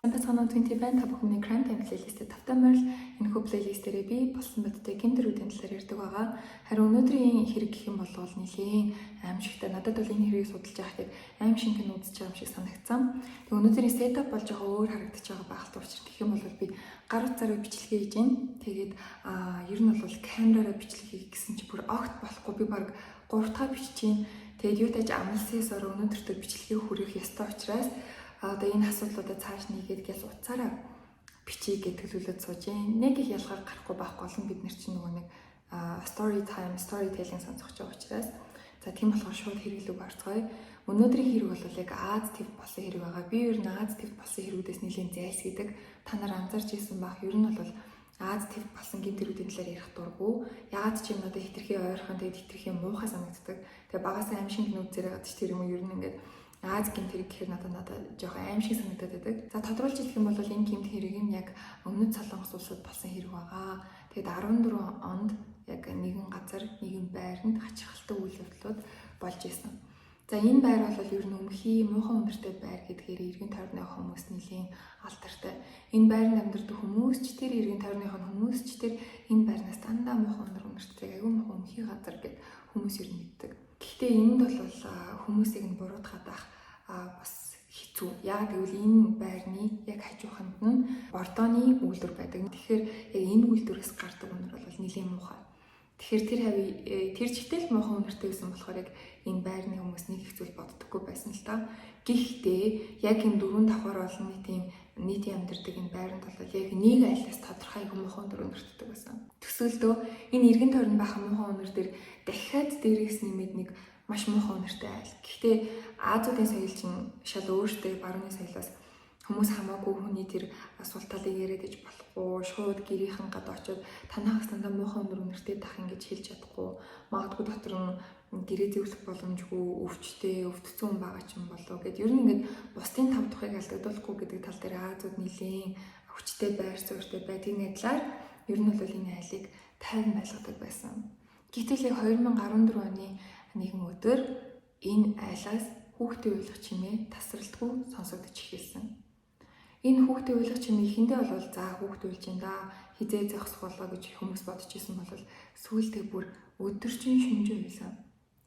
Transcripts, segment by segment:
Санаа 20 байна. Та бүхний Crime Time плейлистэд тавтамал энэхүү плейлистээрээ би болсон бодтой гэмтрүүдийн талаар ярьдаг байгаа. Харин өнөөдрийн хэрэг гэх юм бол нэлийн аимшигтай. Надад бол энэ хэргийг судалж байхад аим шингэн үзэж байгаа юм шиг санагдсан. Тэгээ өнөөдрийн сетап бол жоохон өөр харагдаж байгаа байх учраас гэх юм бол би гар утсаараа бичлэгээ хийж байна. Тэгээд ер нь бол камераараа бичлэгээ гэсэн чи бүр огт болохгүй. Би баг 3 дахь бичиж байна. Тэгээд юу тааж амлсээс өнөөдөртөө бичлэгээ хүргэх ёстой учраас одоо энэ асуудлуудаа цааш нэгээд гяс утсаараа бичиж гэдгэлүүлээд сууж юм. Нэг их ялгаар гарахгүй байхгүй болон бид нар чинь нөгөө нэг story time, storytelling сонсох гэж байгаа учраас за тийм болохоор шууд хэрэглүүг орцгоё. Өнөөдрийн хэрэг бол яг Аз төв болсон хэрэг байгаа. Би ер нь Аз төв болсон хэргүүдээс нэлийн зайлсхийдэг. Та нар анзаарч ирсэн бах. Ер нь бол Аз төв болсон гэмтэрүүдийн талаар ярих дурггүй. Яагаад ч юм надад хитрхи ойрхон тэгээд хитрхи муухай санагддаг. Тэгээ багасаа аим шиг нүүцээр гадч тэр юм ер нь ингээд Аз гэмт хэрэг гэхээр надад жоохон аим шиг санагдаад байдаг. За тодруулж хэлэх юм бол энэ гэмт хэрэг нь яг өмнөд Солонгос улсад болсон хэрэг байгаа. Тэгээд 14 онд яг нэгэн газар, нэгэн байранд хачирхалтай үйл явдлууд болж исэн. За энэ байр бол ер нь өмхий муухай өндөртэй байр гэдгээр эргэн тойрны хүмүүс нэлийн алдартай. Энэ байранд амьдардаг хүмүүс ч тэр эргэн тойрныхоо хүмүүс ч тэр энэ байрнаас дандаа муухай өндөртэй аюу муухай өмхий газар гэд хүмүүс ер нь мэддэг. Гэхдээ энд бол хүмүүсийг нь буруутгаад байх бас хэцүү. Яг гэвэл энэ байрны яг хажууханд нь бордооны үйлдвэр байдаг. Тэгэхээр яг энэ үйлдвэрээс гардаг өнөр бол нэлийн муухай. Тэгэхээр тэр чигтэл муухай өнөртэй байсан болохоор яг энэ байрны хүмүүс нэг их зүйл боддоггүй байсан л та. Гэхдээ яг энэ 4 давхар олон нийтийн амьдардаг энэ байранд бол яг нэг айлаас тодорхой муухай өнөртдөг байсан. Төсөөлдөө энэ эргэн тойронд байх муухай өнөр дээр дахиад дээрээс нэмээд нэг маш муухай өнөртэй айл. Гэхдээ Азуудын соёл чинь шал өөртөө барууны соёлоос хүмүүс хамаагүй хүний тэр асуулт талыг яриад иж болохгүй, шууд гэрийнхэн гад очиод танаас дандаа муухай өнөртэй тах ингэж хэлж чадахгүй, магадгүй дотор нь гэрээ зэвлэх боломжгүй, өвчтэй, өвдсөн хүн байгаа ч юм болоо гэд ер нь ингэж бусдын тав тухыг алдагдуулахгүй гэдэг тал дээр Азууд нэлийн өвчтэй байр суурьтай байдгийн адилаар ер нь бол энэ айлыг тайван байлгадаг байсан. Гэтэл яг 2014 оны нэгэн өдөр энэ айлаас хүүхдийн уйлах чимээ тасралтгүй сонсогдож эхэлсэн. Энэ хүүхдийн уйлах чимээ ихэндээ бол за хүүхд уйлж ин да хизээ зогсох болоо гэж хүмүүс бодож исэн бол сүүлдээ бүр өдөржин шүнжээ уйлсан.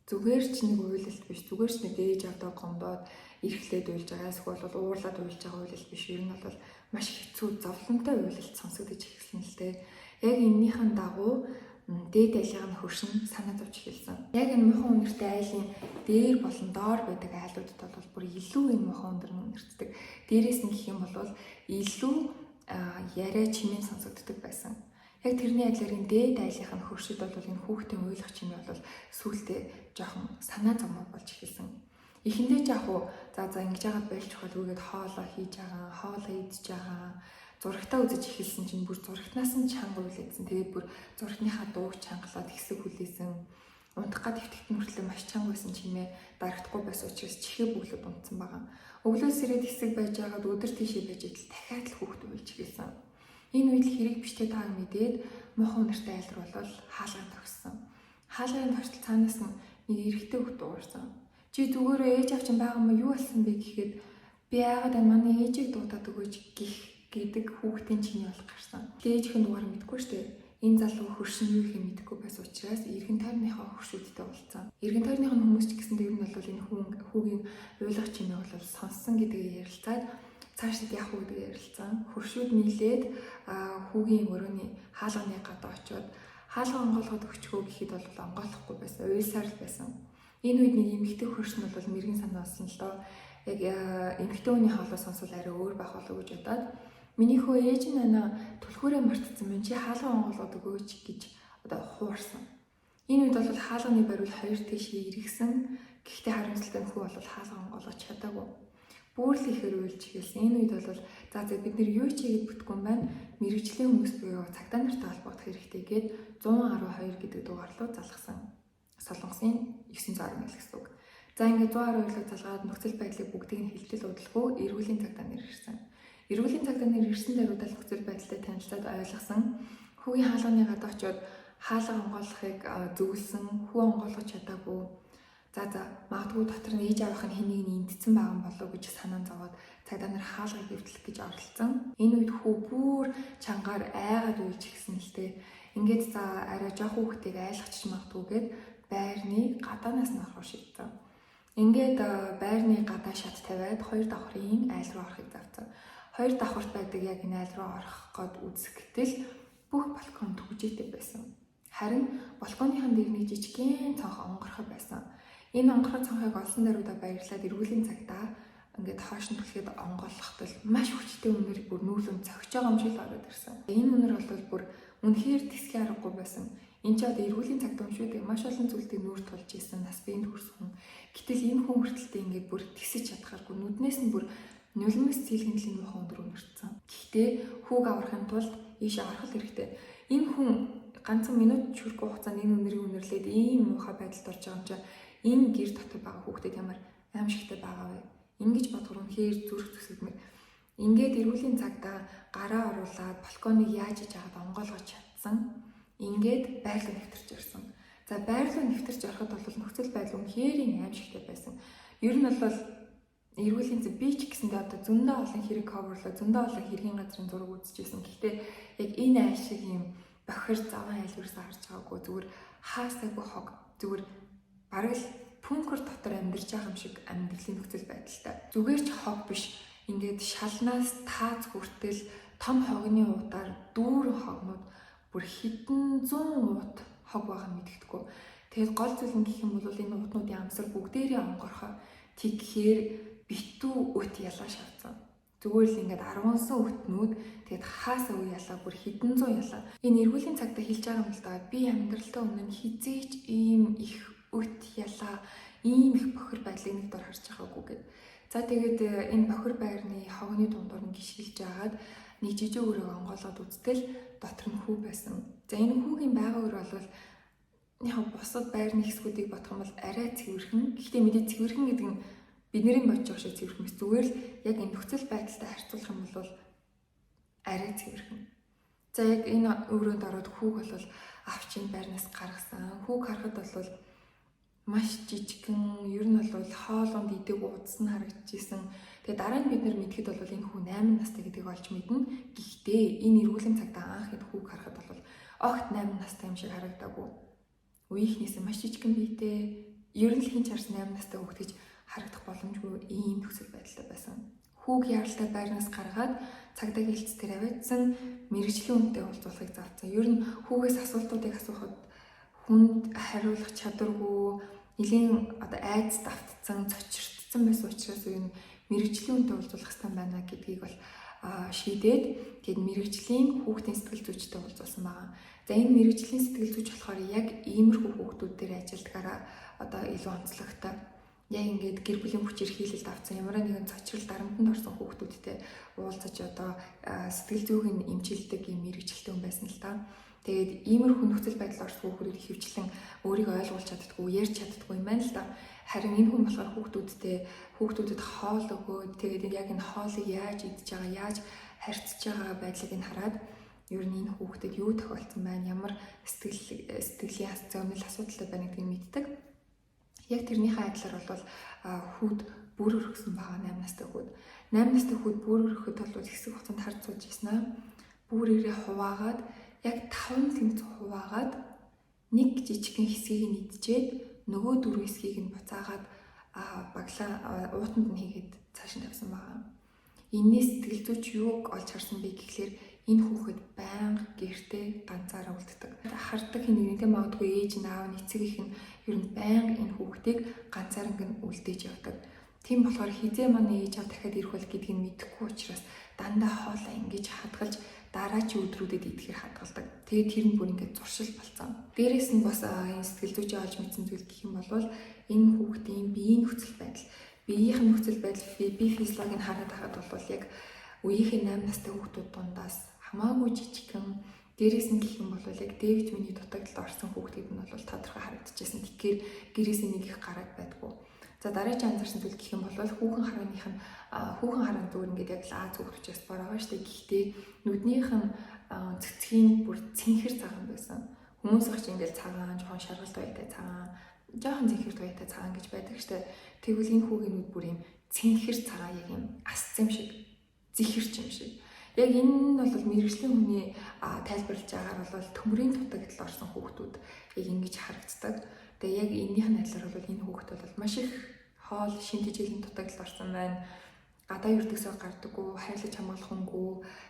Зүгээр ч нэг уйлалт биш, зүгээр ч нэг ээж авдаа гомдоод эрхлээд уйлж байгаа, эсвэл уурлаад уйлж байгаа уйлалт биш. Ер нь бол маш хэцүү зовлонтой уйлалт сонсогдож эхэлсэн л дээ. Яг энэнийхэн дагуу дээд айлын хөршин санаа зовж эхэлсэн. Яг энэ муухай өнөртэй айлын дээр болон доор байдаг айлуудад бол бүр илүү энэ муухай өндөр өнөртдөг. Дээрээс нь гэх юм бол илүү яриа чимээ сонсогддог байсан. Яг тэрний адилаар энэ дээд айлын хөршид бол энэ хүүхдийн уйлах чимээ бол сүултээ жоохон санаа зовмог болж эхэлсэн. Эхэндээ яг за ингэж байгаа байлж хөлгөөгээд хоолоо хийж байгаа, хоолоо идж байгаа. Зурагтаа үзэж эхэлсэн чинь бүр зурагтнаас нь чанга уйлээдсэн. Тэгээд бүр зурагтныхаа дууг чангалаад хэсэг хүлээсэн. Унтахад өвтгтэн мөртлөө маш чанга байсан чимээ дарагдахгүй байсан учраас чихээ бүглүүд унтсан байгаа. Өглөөс ирээд хэсэг байж байгаад өдөр тийшээ байж идэл дахиад л хүүхд уйлж эхэлсэн. Энэ үед л хэрэг биштэй тааг мэдээд муухай өнөртэй айлр бол хаалганд тогссон. Хаалгын тогтол цаанаас нь нэг эрэгтэй хүүхд дуурсан. Чи зүгээрээ ээж авч байгаа юм юу болсон бэ гэхэд би яагаад манай ээжийг дуудаад өгөөч гэдэг хүүхдийн чиний бол гарсан. Ээжийнхэн дугаар мэдгүй штэ. Энэ залуу хөршин юу их мэдэхгүй байсан учраас эргэн тойрныхоо хөршүүдтэй уулзсан. Эргэн тойрныхоо хүмүүс ч гэсэн тэр нь бол энэ хүүгийн уйлах чимээ бол сонссон гэдгийг ярилцаад цаашид яах вэ гэдгийг ярилцсан. Хөршүүд нийлээд хүүгийн өрөөний хаалганы гадаа очиод хаалга онгоолгоод өгчгөө гэхэд бол онгоолохгүй байсан. Уйлсаар л байсан. Энэ үед нэг эмэгтэй хөршин бол мэрэгэн санаасан л доо. Яг эмэгтэй хүний хоолой сонсвол арай өөр байх болов гэж бодоод миний хөө ээж нь түлхүүрээ мартсан юм чи хаалга онгоолгоод өгөөч гэж одоо хуурсан. Энэ үед бол хаалганы бариул хоёр тийшээ иргсэн. Гэхдээ харамсалтай хүү бол хаалга онгоолгож чадаагүй. Бүр л ихээр уйлж эхэлсэн. Энэ үед бол за бид нэр юу ч хийгээд бүтггүй юм байна. Мэргэжлийн хүмүүс буюу цагдаа нартай холбогдох хэрэгтэй гээд 112 гэдэг дугаарлуу залгасан. Солонгосын 911 гэсэн үг. За ингээд 112-ыг залгаад нөхцөл байдлыг бүгдийг нь хилтэл удалгүй эрүүлийн цагдаа нэр ирсэн. Эрүүлийн цагдаа нэр ирсэн даруйдаа нөхцөл байдлыг танилцаад ойлгосон. Хүүгийн хаалганы гадаа очиод хаалга онгоолгохыг зөвлөсөн. Хүү онгоолгож чадаагүй. За магадгүй дотор нь ээж аавынх нь хэнийг нэгдсэн байгаа юм болов гэж санаан зовоод цагдаа нар хаалгыг эвдлэх гэж оролцсон. Энэ үед хүү бүр чангаар айгаад уйлж гисэн л дээ. Ингээд арай жоох хүүхдийг айлгачих магадгүйгээд байрны гадаанаас нь орохоор шийдсэн. Ингээд байрны гадаа шат тавиад хоёр давхрын айл руу орохыг завцсан. Хоёр давхарт байдаг яг энэ айл руу орох гээд үзэхдээ бүх балкон түгжээтэй байсан. Харин балконыхан дээр нэг жижигхэн цонх онгорхой байсан. Энэ онгорхой цонхыг олсон даруйдаа баярлаад эргүүлийн цагдаа ингээд хоош нь түлхээд онгойлгохтол маш хүчтэй үнээр бүр нүүлэн цогж байгаа юм шиг ороод ирсэн. Энэ үнэр бол бүр үнэхээр тэсгийн аргагүй байсан. Энд ч одоо эргүүлийн цагдаа юм шүү дээ. Маш олон зүйлдийг нүүр тулж исэн нас биенд хүрсэн. Гэтэл энэ хүн хүртэлтэй ингээд бүр тэсэж чадхааргүй нүднээс нь бүр нулимс цэлгэнлийн муухай өндөр үнэрсэн. Гэхдээ хүүг аврахын тулд ийшээ орох хэрэгтэй. Энэ хүн ганцхан минут хүрхгүй хугацаанд энэ үнэрийг үнэрлээд ийм муухай байдалд орж байгаа юм чинь энэ гэр дотор байгаа хүүхдэд ямар аимшигтай байгаа вэ? Ингэж бодохоор үнэхээр зүрх зүсгэмээр. Ингээд эргүүлийн цагдаа гараа оруулаад балконыг яаж иж агаад онгойлгож чадсан. Ингээд байрлал нэвтэрч ирсэн. За байрлал нэвтэрч ороход бол нөхцөл байдал үнэхээр аимшигтай байсан. Ер нь бол эргүүлийн цэг би ч гэсэндээ одоо зөндөө олон хэрэг coverлоо, зөндөө олон хэргийн газрын зураг үзчихсэн. Гэхдээ яг энэ айл шиг юм бохир заван айл юусэн харж байгаагүй, зүгээр хаасайгүй хог, зүгээр бараг л пүнкер дотор амьдарч байгаа юм шиг амьдралын нөхцөл байдалтай. Зүгээр ч хог биш. Ингээд шалнаас таац хүртэл том хогны уутаар дүүрэн хогнууд бүр хэдэн зуун уут хог байгаа мэдгэдэггүй. Тэгээд гол зүйл нь гэх юм бол энэ уутнуудын амсар бүгдээрээ онгорхоо. Тэгэхээр битүү өт ялаа шавцсан. Зүгээр л ингээд 10 өтнүүд тэгээд хаасаа үе ялаа бүр хэдэн зуун ялаа. Энэ эргүүлийн цагдаа хэлж байгаа юм л да. Би амьдралтаа өмнө хизээч ийм их өт ялаа, ийм их бохир байдлыг нэг дор харж байгаагүй гэд. За тэгээд энэ бохир байрны хогны дундуур нь гიშгэлж агаад нэг жижиг өрөө онгоолгоод үзтэл дотор нь хүү байсан. За энэ хүүгийн байгаа өөр бол яг бусад байрны хэсгүүдийг бодох юм бол арай цэвэрхэн. Гэхдээ мэдээ цэвэрхэн гэдэг нь бидний бодож байгаа шиг цэвэрхэн мэт зүгээр л яг энэ нөхцөл байдалтай харьцуулах юм бол арай цэвэрхэн. За яг энэ өрөөнд ороод хүүг бол авчин байрнаас гаргасан. Хүүг харахад бол маш жижигхэн, ер нь бол хоолунд идэг удас нь харагдчихсэн. Тэгээ дараа нь бид нар мэдхэд бол энэ хүү 8 настай гэдгийг олж мэднэ. Гэхдээ энэ эргүүлийн цагдаа анх энэ хүүг харахад бол огт 8 настай юм шиг харагдаагүй. Үеийнхнээс маш жижигхэн биетэй, ер нь л хинч харсан 8 настай хүүхэд гэж харагдах боломжгүй ийм нөхцөл байдалтай байсан. Хүүг яаралтай байрнаас гаргаад цагдаа гэлц дээр аваадсан мэрэгжлийн үнэтэй уулзуулахыг заавцсан. Ер нь хүүгээс асуултуудыг асуухад хүнд хариулах чадваргүй, нэлийн одоо айдас давтцсан, цочирдсан байсан учраас энэ мэрэгжлийн үнэтэй уулзуулах хэрэгтэй байна гэдгийг бол шийдээд тэгээд мэрэгжлийн хүүхдийн сэтгэл зүйчтэй уулзуулсан байгаа. За энэ мэрэгжлийн сэтгэл зүйч болохоор яг иймэрхүү хүүхдүүд дээр ажилладгаараа одоо илүү онцлогтой. Яг ингээд гэр бүлийн хүч эрхийлэлд авсан ямар нэгэн цочрол дарамтанд орсон хүүхдүүдтэй уулзаж одоо сэтгэл зүйн эмчилдэг юм мэрэгчлээ хүн байсан л та. Тэгээд иймэрхүү нөхцөл байдал орсон хүүхдүүд хөвчлэн өөрийгөө ойлгуулж чаддаггүй, ярьж чаддаггүй юм байна л та. Харин энэ хүн болохоор хүүхдүүдэд хоол өгөөд тэгээд яг энэ хоолыг яаж идж байгаа, яаж харьцаж байгаа байдлыг нь хараад ер нь энэ хүүхдэд юу тохиолдсон байна, ямар сэтгэлийн зовнил асуудалтай байна гэдгийг мэддэг. Яг тэрнийхээ адилаар бол хүүд бүр өргөсөн байгаа 8 настай хүүд. 8 настай хүүд бүр өргөхөд бол хэсэг хугацаанд харж сууж ийсэн аа. Бүр ирээ хуваагаад яг 5 тэнцүү хуваагаад нэг жижигхэн хэсгийг нь идчихэд нөгөө 4 хэсгийг нь буцаагаад баглаа уутанд нь хийгээд цааш нь тавьсан байгаа. Энээс сэтгэл зүйч юуг олж харсан бэ гэхлээр энэ хүүхэд байнга гэртээ ганцаараа үлддэг. Хардаг хинэгнээ магадгүй ээж нь аав нь эцэг их нь ер нь байнга энэ хүүхдийг ганцаараа үлдээж явдаг. Тийм болохоор хизээ манай ээж аав дахиад ирэх бол гэдгийг мэдэхгүй учраас дандаа хоолоо ингэж хадгалж дараачийн өдрүүдэд идэхээр хадгалдаг. Тэгээд тэр нь бүр ингээд зуршил болцсон. Дээрээс нь бас энэ сэтгэл зүйчээ олж мэдсэн зүйл гэх юм бол энэ хүүхдийн биеийн нөхцөл байдал, биеийн нөхцөл байдал, бие физиологийг хараад байхад бол яг үеийнхээ 8 настай хүүхдүүд дундаас хамаагүй жижигхэн, дээрээс нь гэх юм бол яг Дэвид миний дутагдлалд орсон хүүхдүүд нь бол тодорхой харагдчихсэн. Тэгэхээр гэрээс нэг их гараад байдгүй. За дараагийн анзаарсан зүйл гэх юм бол хүүхэн харааны зүгээр ингээд яг Аз хүүхдүүчээс бор байгаа шүү дээ. Гэхдээ нүднийх нь цэцгийн бүр цэнхэр цагаан байсан. Хүмүүс их ч ингээд цагаан, жоохон шаргалт байтай цагаан, жоохон зэхэр туяатай цагаан гэж байдаг штэ. Тэгвэл энэ хүүгийн нүд бүр юм цэнхэр цагаан, яг юм асц юм шиг, зэхэрч юм шиг. Яг энэ нь бол мэргэжлийн хүний тайлбарлаж байгаагаар бол төмрийн дутагдал орсон хүүхдүүд яг ингэж харагддаг. Тэгээ яг энэний найдлаар бол энэ хүүхэд бол маш их хоол, шин тэжээлийн дутагдал орсон байна. Гадаа юрдагсаа гардаггүй, хайрлаж хамгаалахынгүй,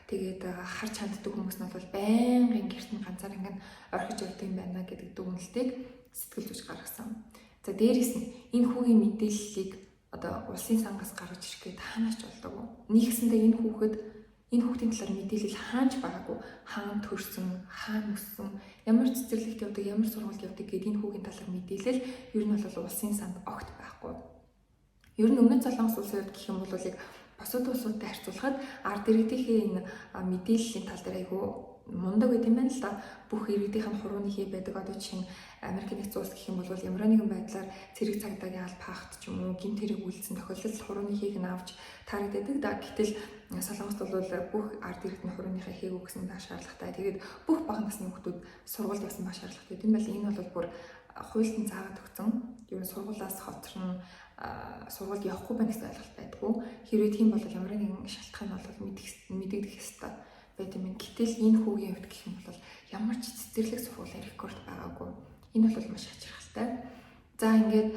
тэгээд харж ханддаг хүмүүс нь бол байнгын гэрт нь ганцаар ингээд орхиж явдаг юм байна гэдэг дүгнэлтийг сэтгэл зүйч гаргасан. За дээрээс нь энэ хүүгийн мэдээллийг одоо улсын сангаас гаргаж ирэх гээд хаанаач болдог. Нэгсэндээ энэ хүүхдийн талаар мэдээлэл хаанч байгаагүй, хаана төрсөн, хаана өссөн, ямар цэцэрлэгт явдаг, ямар сургуульд явдаг гэдэг энэ хүүгийн талаар мэдээлэл ер нь бол улсын санд огт байхгүй. Ер нь өмнөд Солонгос улсын хувьд гэх юм бол яг бусад улсуудтай харьцуулахад ард иргэдийнхээ энэ мэдээллийн тал дээр айгүй мундаг байт юм байна л да. Бүх иргэдийнх нь хурууны хий байдаг. Одоо жишээ нь Америк нэгдсэн улс гэх юм бол ямар нэгэн байдлаар цэрэг цагдаагийн алба хаахт ч юм уу гэмт хэрэг үйлдсэн тохиолдолд хурууны хийг нь авч таарагддаг да. Гэтэл Солонгост бол бүх ард иргэд нь хурууныхаа хийг өгсөн шаардлагатай. Тэгээд бүх бага насны хүмүүс сургуульд басан баг шаардлагатай. Тийм байл энэ бол бүр хуульд нь заагаад өгсөн. Ер нь сургуулиас хоцорно, сургуульд явахгүй байх гэсэн ойлголт байдгүй. Хэрвээ тийм бол ямар нэгэн шалтгаан бол мэдэгдэх ёстой байт юм. Гэтэл энэ хүүгийн хувьд гэх юм бол ямар ч цэцэрлэг сургуулийн рекорд байгаагүй. Энэ бол маш хачирхалтай. За ингээд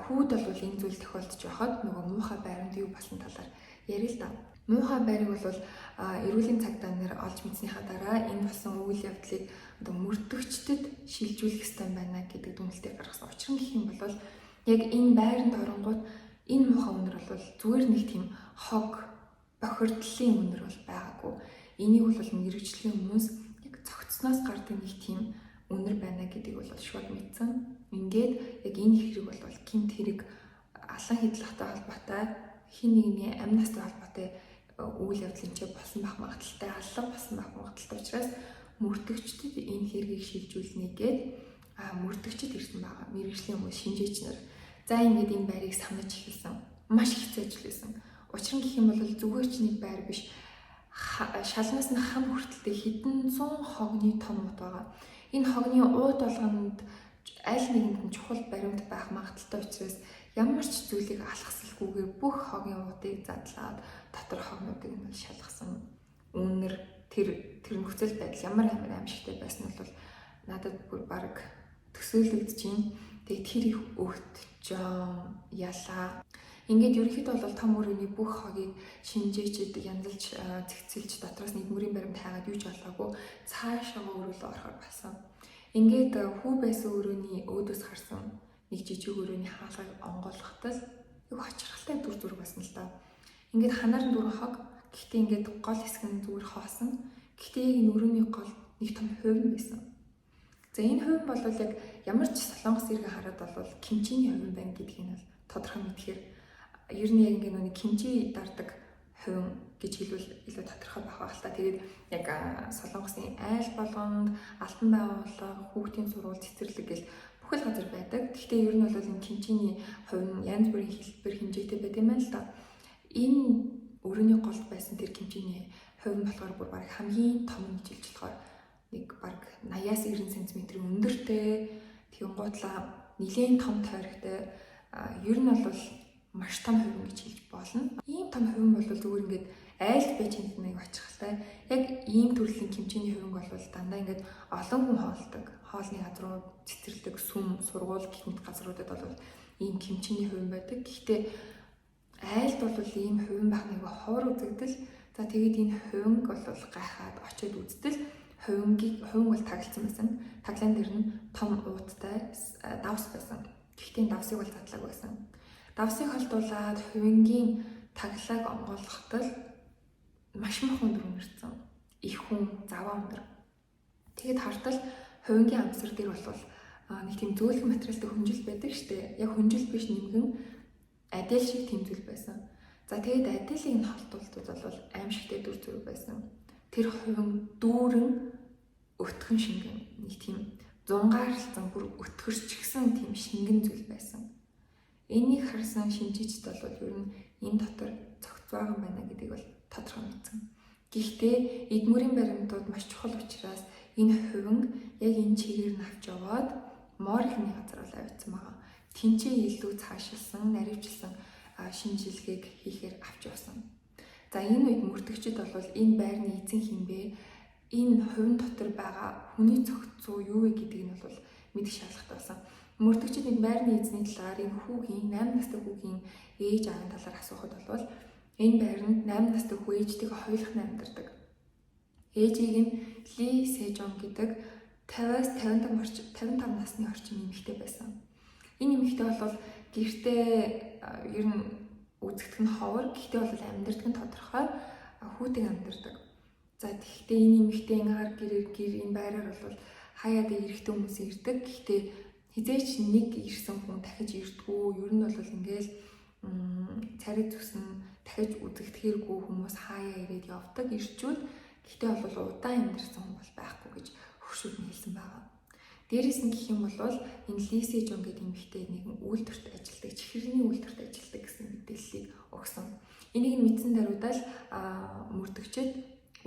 хүүд бол энэ зүйл тохиолдож байхад нөгөө муухай байранд юу болсон талаар ярил л да. Муухай байрыг бол эрүүлийн цагдаа нар олж мэдснийхаа дараа энэ болсон үйл явдлыг одоо мөрдөгчдөд шилжүүлэх ёстой байна гэдэг дүгнэлтийг гаргасан. Учир нь гэх юм бол яг энэ байранд оронгууд энэ муухай үнэр бол зүгээр нэг тийм хог бохирдлын үнэр бол байгаагүй. Энийг бол мэргэжлийн хүмүүс яг цогцсноос гардаг нэг тийм үнэр байна гэдгийг бол шууд мэдсэн. Ингээд яг энэ хэрэг бол гэмт хэрэг алан хэдлэгтэй холбоотой хин нэгний амь настай холбоотой үйл явдлын ч болсон байх магадaltaй, аллан болсон байх магадaltaй учраас мөрдөгчдөд энэ хэргийг шилжүүлнэ гээд мөрдөгчд ирсэн байгаа. Мэргэжлийн хүмүүс, шинжээч нар. За ингээд энэ байрыг санаж эхэлсэн. Маш хэцүү ажилласан. Учир нь гэх юм бол зүгээр ч нэг байр биш. Шалнаас нь хам хүртэлтэй хэдэн зуун хогны том ут байгаа. Энэ хогны ууд болгонд аль нэгэнд нь чухал баримт байх магадaltaй учраас ямар ч зүйлийг алхасалгүйгээр бүх хогийн уудыг задлаад дотор хогнуудыг нь шалгасан. Үнэр тэр нөхцөл байдал ямар аимшигтай байсан нь бол надад бүр баг төсөөлөгдөж байна. Тэгээ тэр их өгт жоо ялаа. Ингээд ерөнхийдөө бол том өрөөний бүх хогийг шинжээчд янзалж цэгцэлж дотроос нэгмүрийн баримт хайгаад юу ч болоогүй цаашаа өрөөлөө орохоор болсон. Ингээд хүү байсан өрөөний өөдөөс харсан нэг жижиг өрөөний хаалгыг онгойлгохтол яг хачирхалтай дүр зураг байсан л да. Ингээд ханаар нь дөрвөн хог. Гэхдээ ингээд гол хэсэг нь зүгээр хоосон. Гэхдээ яг энэ өрөөний гол нэг том хувин байсан. За энэ хувин бол яг ямар ч Солонгос иргэн хараад бол кимчиний хувин байна гэдгийг нь тодорхой мэдхээр ер нь яг ингээд нүг кимчи дардаг хувин гэж хэлвэл илүү тодорхой байх л та. Тэгээд яг Солонгосын айл болгонд алтан байгууллага, хүүхдийн сургууль, цэцэрлэг гэл бүхэл газар байдаг. Гэхдээ ер нь бол энэ кимчиний хувин янз бүрийн хэлбэр хэмжээтэй байдаг юм байна л да. Энэ өрөөний голд байсан тэр кимчиний хувин болохоор бүр баг хамгийн том гэж хэлж болохоор нэг баг 80-аас 90 см өндөртэй, тэгэн гутлаа нэлээд том тойрогтой, ер нь бол маш том хувин гэж хэлж болно. Ийм том хувин бол зүгээр ингээд айлт байж хэмтнэг очихтай. Яг ийм төрлийн кимчиний хувин бол дандаа ингээд олон хүн хоолдог. Хоолны газрууд, цэцэрлэг, сүм, сургууль гэх мэт газруудад бол ийм кимчиний хувин байдаг. Гэхдээ айлт бол ийм хувин байх нэг ховор үзэгдэл. За тэгээд энэ хувинг бол гайхаад очиод үзтэл хувин бол тагласан байсан. Таглаан дээр нь том ууттай давс байсан. Гэхдээ энэ давсыг бол задлаг байсан. Давсыг холдуулаад хувингийн таглааг онгойлгохтол маш махан өндөр үнэрсэн. Их хүн, заваа өндөр. Тэгэд хартал хувингийн амсар дээр бол нэг тийм зөөлхөн материалтай хүнжил байдаг штэ. Яг хүнжил биш нэмгэн адил шиг тийм зүйл байсан. За тэгээд адилыг нь холдуултууд бол аимшигтэй дүр зураг байсан. Тэр хувин дүүрэн өтгөн шингэн нэг тийм зунгаарлцсан бүр өтгөрч гисэн тийм шингэн зүйл байсан. Энийг харсан шинжээчд бол ер нь энэ дотор цогц байгаа байна гэдгийг бол тодорхой мэдсэн. Гэхдээ эдмүрийн баримтууд маш чухал учраас энэ хувин яг энэ чигээр нь авч яваад мор ихний газар бол авчихсан байгаа. Тинчээ илүү цаашилсан, наривчилсан шинжилгээг хийхээр авч явсан. За энэ үед мөрдөгчд бол энэ байрны эзэн хинбэ, энэ хувин дотор байгаа хүний цогцоо юу вэ гэдгийг нь бол мэдэх шаардлагатай болсон. Мөрдөгчд энэ байрны эзний талаар энэ хүүгийн 8 настай хүүгийн ээж аавын талаар асуухад бол энэ байранд 8 настай хүү ээжтэйгээ хоёулахны амьдардаг. Ээжийг нь Ли Сэжон гэдэг 50-аас 55 насны орчим эмэгтэй байсан. Энэ эмэгтэй бол гэртээ ер нь үзэгдэх нь ховор, гэхдээ бол амьдардаг нь тодорхой хүүтэй амьдардаг. За тэгэхдээ энэ эмэгтэйгээр гэр энэ байраар бол хаяад эрэгтэй хүмүүс ирдэг. Гэхдээ хизээч нэг ирсэн хүн дахиж ирдэггүй. Ер нь бол ингээл царай зүснэ дахиж үзэгдэхэргүй хүмүүс хаяа ирээд явдаг, ирчүүд. Гэхдээ бол удаан амьдарсан хүн бол байхгүй гэж хөгшүүд нь хэлсэн байгаа. Дээрээс нь гэх юм бол энэ Ли Сэжон гэдэг эмэгтэй нэгэн үйлдвэрт ажилладаг, чихэрний үйлдвэрт ажилладаг гэсэн мэдээллийг өгсөн. Энийг нь мэдсэн даруйдаа мөрдөгчд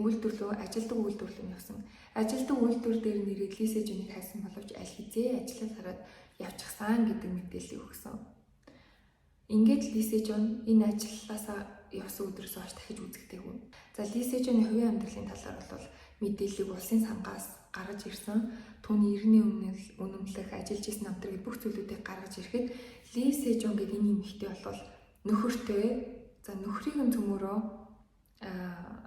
үйлдвэрлөө ажилдаг үйлдвэрлэл нь явсан. Ажилдаг үйлдвэр дээр нэрээд Ли Сэжонийг хайсан боловч аль хизээ ажиллаж хараад явчихсан гэдэг мэдээллийг өгсөн. Ингээд Ли Сэжон энэ ажлаасаа явсан өдрөөс хойш дахиж үзэгдээгүй. За Ли Сэжоны хувийн амьдралын талаар бол мэдээллийг улсын сангаас гаргаж ирсэн. Түүний эртний үнэмлэх ажиллаж исэн намтрыг бүх зүйлүүдийг гаргаж ирэхэд Ли Сэжон гэдэг энэ эмэгтэй бол нөхөртэй, за нөхрийг нь цөмөрөө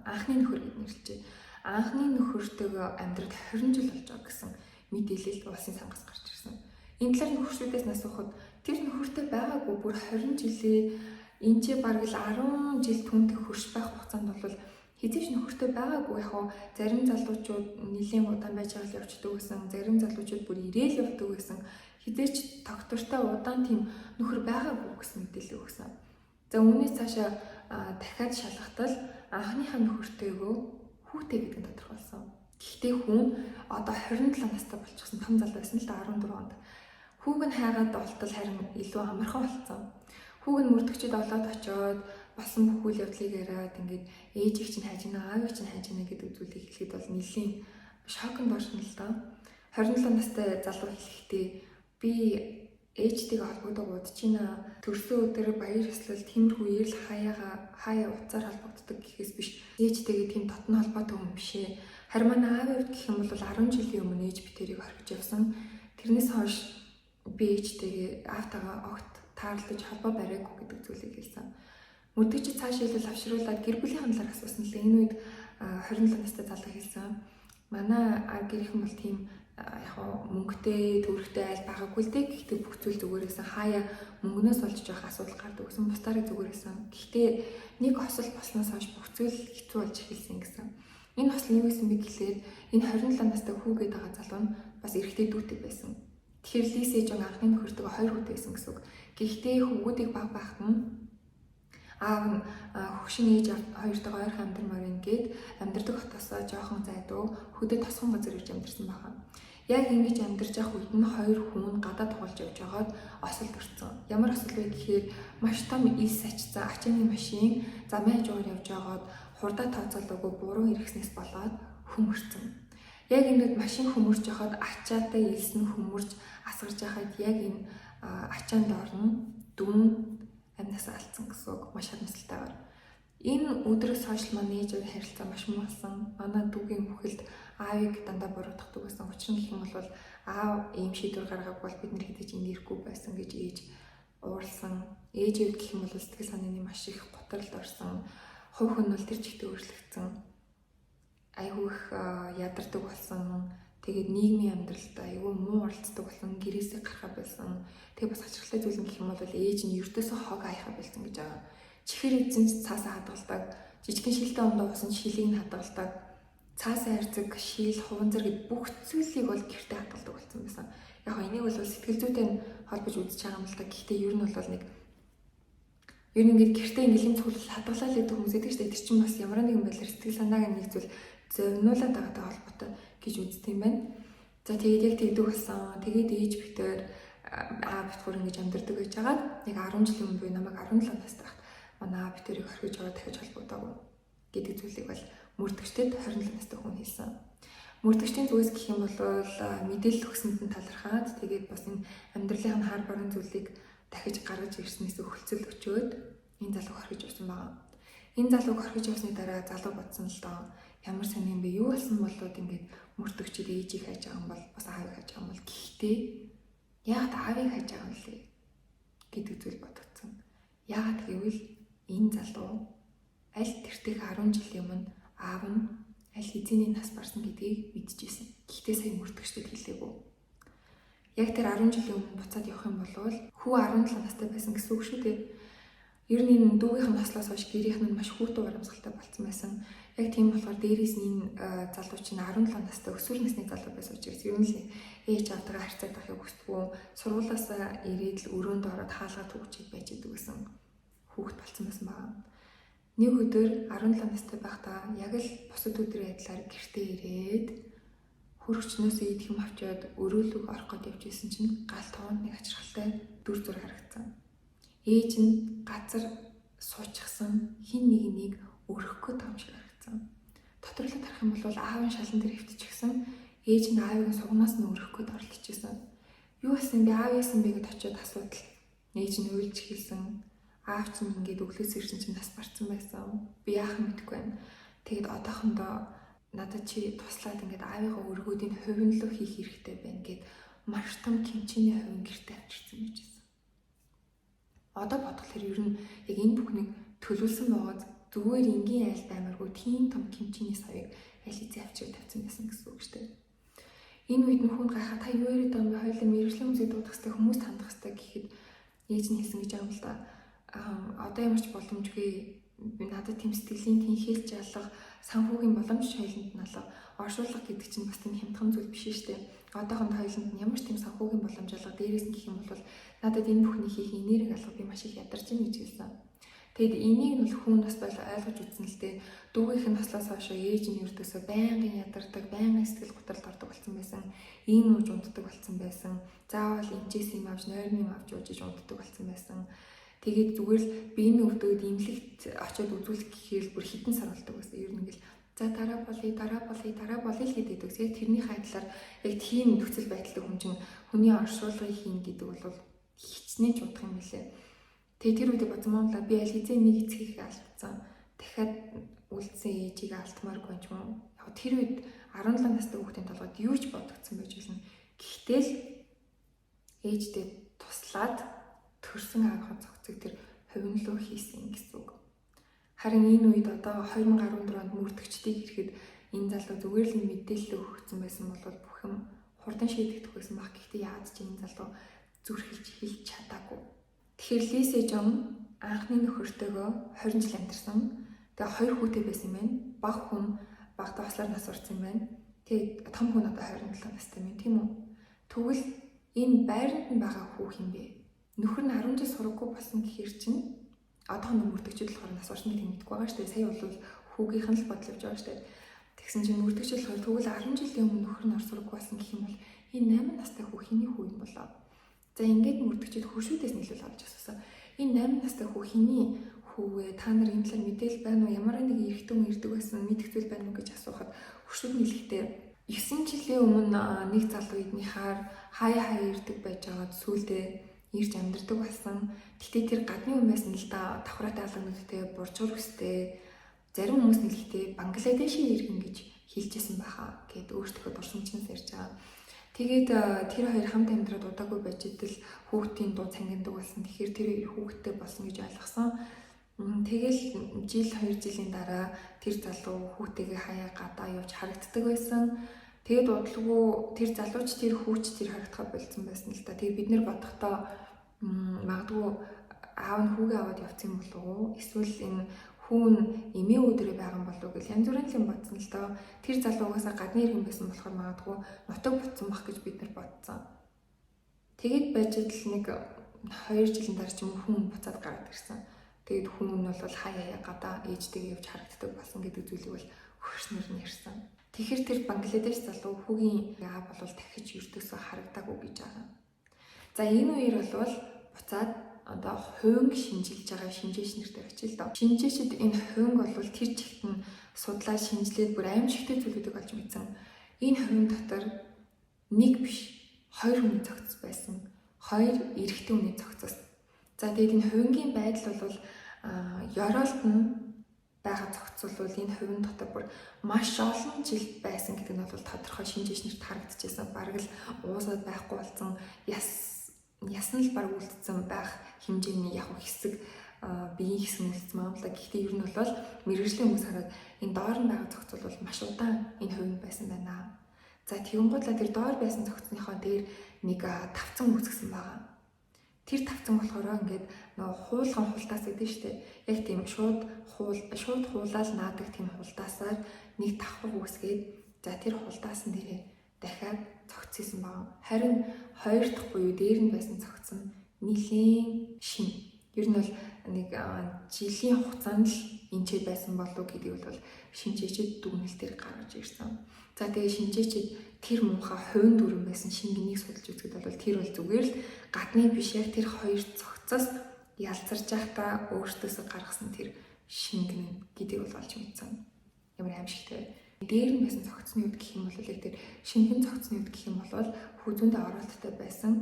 анхны нөхөр гэж нэрлэжээ. Анхны нөхөртэйгээ амьдрал 20 жил болж байгаа гэсэн мэдээлэл улсын сангаас гарч ирсэн. Энэ талаар нөхөрчүүдээс асуухад тэр нөхөртэй байгаагүй бүр 20 жилээ энэ ч бараг л 10 жил түүнтэй хөрш байх хугацаанд бол хизээч нөхөртэй байгаагүй. Яг зарим залуучууд нэлийн удаан байж байгаа л явждаг гэсэн, зарим залуучууд бүр ирээл явдаг гэсэн. Хизээч доктортой удаан тийм нөхөр байгаагүй гэсэн мэдээлэл өгсөн. За үүнээс цаашаа дахиад шалгахтал анхныхаа нөхөртэйгөө хүүтэй гэдэг нь тодорхойлсон. Гэхдээ хүн одоо 27 настай болчихсон том залуу байсан л да 14 онд. Хүүг нь хайгаад болтол харин илүү амархан болсон. Хүүг нь мөрдөгчд олоод очиод болсон бүх үйл явдлыг яриад ингээд ээжийг чинь хайж гинэ, аавыг чинь хайж гинэ гэдэг зүйлийг хэлэхэд бол нэлийн шоконд орсон л доо. 27 настай залуу хэлэхдээ би ээжтэйгээ холбогдоод удчихна. Төрсөн өдөр баяр ёслол тиймэрхүү эрэл хаяа уцаар холбогддог гэхээс биш. Ээжтэйгээ тийм дотн холбоотой хүн биш ээ. Харин манай аавын хувьд гэх юм бол 10 жилийн өмнө ээж битэрийг орхиж явсан. Тэрнээс хойш би ээжтэйгээ аавтайгаа огт таарлаж холбоо бариагүй гэдэг зүйлийг хэлсэн. Мөрдөгчд цаашаа илүү авшруулад гэр бүлийнхаа талаар асуусан л энэ үед 27 настай залуу хэлсэн. Манай гэрийнхэн бол тийм яг мөнгөтэй, төвөрхтэй айл байгаагүй л дээ. Гэхдээ бүх зүйл зүгээрээсэн хаяа мөнгнөөс болж байгаа асуудал гардаг гэсэн бусдаараа зүгээрээсэн. Гэхдээ нэг хосол болсноос хойш бүх зүйл хэцүү болж эхэлсэн гэсэн. Энэ хосол юу гэсэн бэ гэхлээр энэ 27 настай хүүгээд байгаа залуу нь бас эрэгтэй дүүтэй байсан. Тэгэхээр Ли Сэжон анхны нөхөртөө 2 хүүтэй байсан гэсэн үг. Гэхдээ хүүүүдийг баг багт нь аав нь хөгшин ээж хоёртойгоо ойрхон амьдармаар ингээд амьдардаг хотоосоо жоохон зайдуу хөдөө тосгон газар ирж амьдарсан байгаа. Яг ингэж амьдарч явах үед нь 2 хүн гадаа тоглож явж байгаад осолд өртсөн. Ямар осол вэ гэхээр маш том ис ачсан ачааны машин замын хажуугаар явж байгаад хурдаа тооцоолоогүй буруу хэрэгснээс болоод хөмөрцөн. Яг энэ машин хөмөрч явахад ачаатай илс нь хөмөрч асгарч байхад яг энэ ачаанд орно дүн амнаас алдсан гэсэн үг. Маш харамсалтайгаар. Энэ өдрөөс хойш манай ээжийн харилцаа маш муу болсон. Манай дүүгийн бүхэлд аавыг дандаа буруутгадаг байсан. Учир нь гэх юм бол аав ийм шийдвэр гаргах бол бид нар хэдэж энд ирэхгүй байсан гэж ээж ууралсан. Ээжээ гэх юм бол сэтгэл санааны маш их готролд орсон. Хувь хүн бол тэр чигтээ өөрчлөгдсөн. Айгүй их ядардаг болсон. Тэгээд нийгмийн амьдралд айгүй муу оролцдог болсон. Гэрээсээ гарахаа болсон. Тэгээ бас хачирхалтай зүйл нь гэх юм бол ээж нь ертөөсөө хог аяхаа болсон гэж байгаа. Чихэр эзэн цаасаа хадгалдаг. Жижигхэн шилтэй ондоо усан шилийг нь хадгалдаг. Цаасаа харьцаг, шил, хуванцар гэд бүх зүйлийг бол гэртээ хадгалдаг болсон байсан. Яг энийг бол сэтгэл зүйтэй холбож үзэж байгаа юм л та. Гэхдээ ер нь бол нэг ер нь ингээд гэртээ ингээд юм цуглал хадгалаа л гэдэг хүмүүс идэг шүү дээ. Тэр чинь бас ямар нэгэн байдлаар сэтгэл санааг нэг зүйл зовниулаад байгаатай холбоотой гэж үздэг юм байна. За тэгээд яг тэгдэг болсон. Тэгээд ээж битээр аав битгүүр ингэж амьдардаг гэж хагаад нэг 10 жилийн өмнө би намайг 17 настай байхад манай аав битэрийг орхиж аваад дахиж холбогдоогүй гэдэг зүйлийг бол мөрдөгчдөд 27 настай хүн хэлсэн. Мөрдөгчдийн зүгээс гэх юм бол мэдээлэл өгсөнд нь талархаад тэгээд бас энэ амьдралын хар баруун зүйлийг дахиж гаргаж ирснээс өхөлцөл өчөөд энэ залууг хорхиж явсан байгаа. Энэ залууг хорхиж явсны дараа залуу бодсон л доо ямар сони юм бэ? Юу болсон болоод ингээд мөрдөгчд ээжийг хайж байгаа юм бол бас аавыг хайж байгаа юм бол гэхдээ яагаад аавыг хайж байгаа юм лээ гэдэг зүйл бодогдсон. Яагаад гэвэл энэ залуу аль тэртээ 10 жилийн өмнө аав нь аль хэзээний нас барсан гэдгийг мэдчихсэн. Гэхдээ сая мөрдөгчдөд хэлээгүй. Яг тэр 10 жилийн өмнө буцаад явах юм бол хүү 17 настай байсан гэсэн үг шүү дээ. Ер нь энэ дүүгийнх нь хослоос хойш гэрийнх нь маш хүүтэн баримсгалтай болсон байсан. Яг тийм болохоор дээрээс нь энэ залуу чинь 17 настай өсвөр насны залуу байсан учраас ер нь л ээж аавтайгаа харьцаад байхыг хүсдэггүй. Сургуулаасаа ирээд л өрөөнд ороод хаалгаа төгчид байж идэг гэсэн хүүхэд болсон байсан байна. Нэг өдөр 17 настай байхдаа яг л бусад өдрийн адилаар гэртээ ирээд хөрөгчнөөсөө идэх юм авчиад өрөөлөг орох гээд явж исэн чинь гал тоонд нэг ачирхалтай дүр зур харагдсан. Ээж нь газар суучихсан хин нэг өрөхгүй таам шиг харагдсан. Доторлоод харах юм бол аав нь шалан дээр хөвтчихсэн. Ээж нь аавыг сугнаас нь өрөхгүй орлчихсан. Юу болсон бэ? Аав яасан бэ гэд очиод асуудал. Ээж нь уйлж хэлсэн. Аав чинь ингээд өглөөс ирсэн чинь нас барцсан байсан. Би яах юм мэдэхгүй байна. Тэгэд одоохондоо надад чи туслаад ингээд аавынхаа өргүүдийн хувинлуу хийх хэрэгтэй байна гэд маш том кимчиний хувин гэртээ авчирсан гэж байна. Одоо бодглохоор ер нь яг энэ бүхнийг төлөвлөсөн байгаад зүгээр энгийн айлд амаргүй тийм том кимчиний савыг аль хэзээ авчирч тавьсан байсан гэсэн үг шүү дээ. Энэ үед нөхөнд гайхаа та юу яриад байгаа юм бэ? Хоёулаа мэрэгжлийн хүмүүсийг дуудах хэрэгтэй, хүмүүст хандах хэрэгтэй гэхэд ээж нь хэлсэн гэж байгаа юм л да. Одоо ямар ч боломжгүй надад тийм сэтгэлийн тийм хэлж ялах санхүүгийн боломж соёлонд нь алга оршуулга гэдэг чинь бас тийм хямдхан зүйл биш шүү дээ. Одоохонд соёлонд нь ямар ч тийм санхүүгийн боломж алга дээрээс нь гэх юм бол надад энэ бүхний хийх энерги алга би маш их ядарч байна гэж хэлсэн. Тэгэд энийг нь хүн бас ойлгож үзсэн л дээ. Дүүгийнх нь наслаас хойш ээж нь ердөөсөө байнгын ядардаг, байнгын сэтгэл готролд ордог болсон байсан. Ийм нууж унтдаг болсон байсан. Заавал эмчээс юм авч, нойрны юм авч уужиж унтдаг болсон байсан. Тэгээд зүгээр л биений өвдөөд имлэгт очиод үзүүлэх гэхээр бүр хитэн сар болдог байсан. Ер нь ингээл за дараа болъё л гэдэг. Яг тэрний хайдлаар яг тийм нөхцөл байдалтай хүн чинь хүний оршуулгыг хийн гэдэг бол хичнээн ч удах юм билээ. Тэгээ тэр үедээ бодсон л би аль хэзээ нэг эцгийг алдсан. Дахиад үлдсэн ээжийг алдмааргүй юм ч юм. Яг тэр үед 17 настай хүүхдийн толгойд юу ч бодогдсон байж болно. Гэхдээ л ээжтэй туслаад төрсөн аавынхаа цогцыг тэр хувинлуу хийсэн гэсэн үг. Харин энэ үед одоо 2014 онд мөрдөгчдийг ирэхэд энэ залуу зүгээр л мэдээлэл өгсөн байсан бол бүх юм хурдан шийдэгдэх байсан баг. Гэхдээ яаж ч энэ залуу зүрхэлж хэлж чадаагүй. Тэгэхээр Лисе Жон анхны нөхөртөөгөө 20 жил амьдарсан. Тэгээ 2 хүүтэй байсан юм байна. Баг хүн багтаа ослоор нас урсан юм байна. Тэгээд том хүн одоо 27 настай юм тийм үү? Тэгвэл энэ байранд нь байгаа хүү хин бэ? Нөхөр нь 10 жил сургаггүй болсон гэхээр чинь одоохондоо мөрдөгчд болохоор нас урсны тийм мэдгүй байгаа шүү дээ. Сая бол хүүгийнх нь л бодлож байгаа шүү дээ. Тэгсэн чинь мөрдөгчд болохоор тэгвэл 10 жилийн өмнө нөхөр нь сургаггүй болсон гэх юм бол энэ 8 настай хүү хиний хүү юм болоо? За ингээд мөрдөгчд хөршүүдээс нийлүүл олж асуусан. Энэ 8 настай хүү хиний хүү вэ? Та нар энэ талаар мэдээлэл байна уу? Ямар нэг эрэгтэй хүн ирдэг байсан мэдэх зүйл байна уу гэж асуухад хөршүүд нийлэхдээ 9 жилийн өмнө нэг залуу эднийхаар хаяа ирдэг байж байгаад сүүлдээ ирж амьдардаг болсон. Гэхдээ тэр гадны хүмүүс нь л да давхраатай алгануудтай буржуур өстэй зарим хүмүүс нэлэхдээ Бангладешийн иргэн гэж хэлжсэн байхаа гэд өөртөө дурсамжнаас ярьж байгаа. Тэгээд тэр хоёр хамт амьдраад удаагүй байж идэл хүүхдийн дуу цангиндаг болсон. Тэгэхээр тэр хүүхдтэй болсон гэж ойлгосон. Тэгэл жил 2 жилийн дараа тэр залуу хүүтэйгээ хаяа гадаа явж харагддаг байсан. Тэгээд удалгүй тэр залууч тэр хүүч тэр харагдахаа болсон байсан л да. Тэгээд бид нэр бодохдоо магадгүй аав нь хүүгээ аваад явсан юм болов уу? Эсвэл энэ хүүн эмээ өөдрөө байгаа юм болов уу гэж янз бүрийн юм бодсон л доо. Тэр залуу угаасаа гадны иргэн байсан болохоор магадгүй нутаг бутсан бах гэж бид нар бодсон. Тэгээд байж л нэг 2 жилийн дараа ч юм хүн буцаад гараад ирсэн. Тэгээд хүн нь бол хаяа гадаа ээжтэйгээ явж харагддаг болсон гэдэг зүйлийг бол хөрснөр нь ярьсан. Тэгэхээр тэр Бангладеш залуу хүүгийн аав бол дахиж ертөөсөө харагдаагүй гэж байгаа. За энэ үеэр бол буцаад одоо хувинг шинжилж байгаа шинжээч нартай очил доо. Шинжээчд энэ хувинг бол тэр чигт нь судлаа шинжилээд бүр аимшигтэй зүйлүүдийг олж мэдсэн. Энэ хувийн дотор нэг биш, 2 хүний цогцос байсан. 2 эрэгтэй хүний цогцос. За тэгээд энэ хувингийн байдал бол ёроолт нь байгаа цогц бол энэ хувийн дотор бүр маш олон жил байсан гэдэг нь бол тодорхой шинжээч нарт харагдчихсан. Бараг л уусаад байхгүй болсон, ясн л баг үлдсэн байх хэмжээний яг хэсэг биеийн хэсэг үлдсэн юм л да. Гэхдээ ер нь бол мэргэжлийн хүмүүс хараад энэ доор нь байгаа цогц бол маш удаан энэ хувийн байсан байна. За тэгэнгүүтлээ тэр доор байсан цогцныхоо дээр нэг тавцан үүсгэсэн байгаа. Тэр тавцан болохоор ингээд нөгөө хуулган хултаас гэдэг нь шүү дээ. Яг тийм шууд хуулаад наадаг тийм хултаасаар нэг давхар үүсгээд за тэр хултаасан дээрээ дахиад цогцсон байгаа. Харин хоёр дахь буюу дээр нь байсан цогц нь нэлийн шин. Ер нь бол нэг жилийн хугацаанд л энэчээ байсан болов гэдгийг бол шинжээчид дүгнэлтээр гаргаж ирсэн. За тэгээ шинжээчид тэр муухай хувийн дүрэн байсан шингэнийг судалж үзэхэд бол тэр бол зүгээр л гадны биш яг тэр хоёр цогцоос ялцарч байхдаа өөртөөсөө гаргасан тэр шингэн гэдгийг бол олж мэдсэн. Ямар аимшигтай. Дээр нь байсан цогцны үед гэх юм бол яг тэр шингэн цогцны үед гэх юм бол хүзүүндээ оролттой байсан.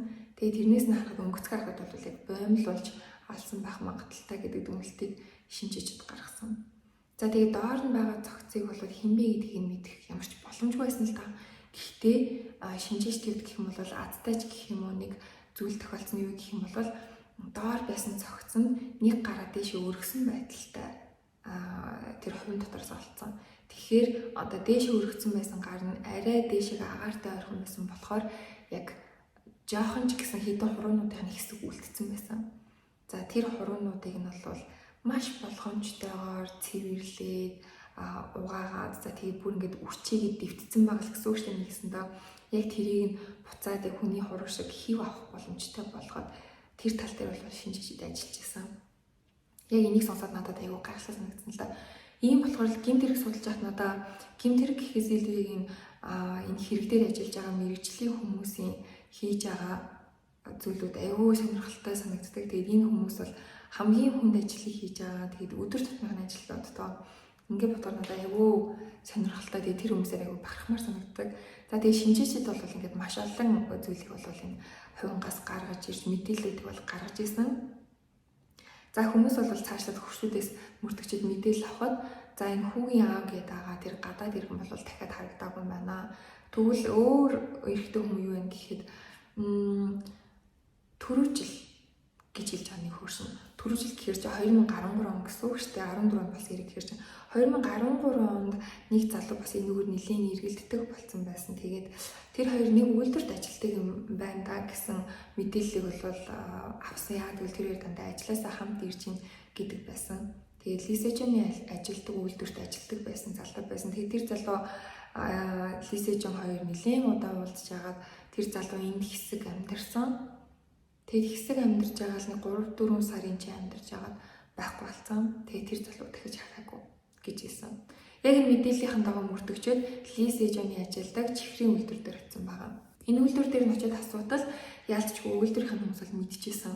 Тэгээ тэрнээс нь харахад өнгөцгөө харахад бол яг боомлуулж алсан байх магадaltaй гэдэг дүгнэлтийг шинжээчид гаргасан. За тэгээ доор нь байгаа цогцыг бол хинбэ гэдгийг нь мэдэх ямар ч боломжгүй байсан л та. Гэхдээ шинжээчдүүд гэх юм бол азтайч гэх юм уу нэг зүйл тохиолдсон юу гэх юм бол доор байсан цогц нь нэг гараа дээш өргөсөн байдалтай тэр хувийн дотроос олцсон. Тэгэхээр одоо дээш өргөцсөн байсан гар нь арай дээшээ агаартай ойрхон байсан болохоор яг жоохон ч гэсэн хэдэн хуруунуудын хэсэг үлдсэн байсан. За тэр хуруунуудыг нь бол маш болгоомжтойгоор цэвэрлээд угаагаад за тэгээд бүр ингээд үрчигээд дэвтцсэн байгаа л гэсэн үг шүү дээ нэгсэндээ. Яг тэрийг нь буцаад яг хүний хуруу шиг хив авах боломжтой болгоод тэр тал дээр бол шинжээчид ажиллаж байсан. Яг энийг сонсоод надад аюу гайхалтай санагдсан л да. Ийм болохоор гэмт хэрэг судалж байхад надаа гэмт хэрэг гэхээс илүү энэ хэрэг дээр ажиллаж байгаа мэргэжлийн хүмүүсийн хийж байгаа зүйлүүд аюу сонирхолтой санагддаг. Тэгээд энэ хүмүүс бол хамгийн хүнд ажлыг хийж байгаа. Тэгээд өдөр тутмын ажилд оддоо ингээд бодоход надад аюу сонирхолтой. Тэгээд тэр хүмүүсээр аюу бахархмаар санагддаг. За тэгээд шинжээчид бол ингээд маш олон зүйлийг бол энэ хувингаас гаргаж ирж мэдээлэлүүдийг бол гаргаж ирсэн. За хүмүүс бол цаашлаад хөршүүдээс мөрдөгчд мэдээлэл авахад за энэ хүүгийн аав гэдэг байгаа тэр гадаад иргэн бол дахиад харагдаагүй байна. Тэгвэл өөр эрэгтэй хүмүүс юу вэ гэхэд төрүүжил гэж хэлж байгаа нэг хөршин. Төрүүжил гэхээр чи 2013 он гэсэн үг шүү дээ. 14 он бас хэрэг гэхээр чи 2013 онд нэг залуу бас энэгээр нэлийн эргэлддэг болсон байсан. Тэгээд тэр хоёр нэг үйлдвэрт ажилтдаг юм байна да гэсэн мэдээллийг бол авсан. Яагаад гэвэл тэр хоёр дандаа ажилласаа хамт ирж ийн гэдэг байсан. Тэгээд Лисежоны ажилтдаг үйлдвэрт ажилтдаг байсан залуу байсан. Тэгээд тэр залуу Лисежон хоёр нэлийн удаа уулзж агаад тэр залуу энд хэсэг амьдарсан. Тэгээд хэсэг амьдарч байгаа л нэг 3-4 сарын чи амьдарч агаад байхгүй болсон. Тэгээд тэр залуу дахиж хараагүй гэж хэлсэн. Яг энэ мэдээллийн дагуу мөрдөгчөд Лисежоны ажилдаг чихрийн үйлдвэр дээр очсон байгаа. Энэ үйлдвэр дээр нь очиод асуудал яалтчгүй үйлдвэрийн хүмүүс бол мэдчихсэн.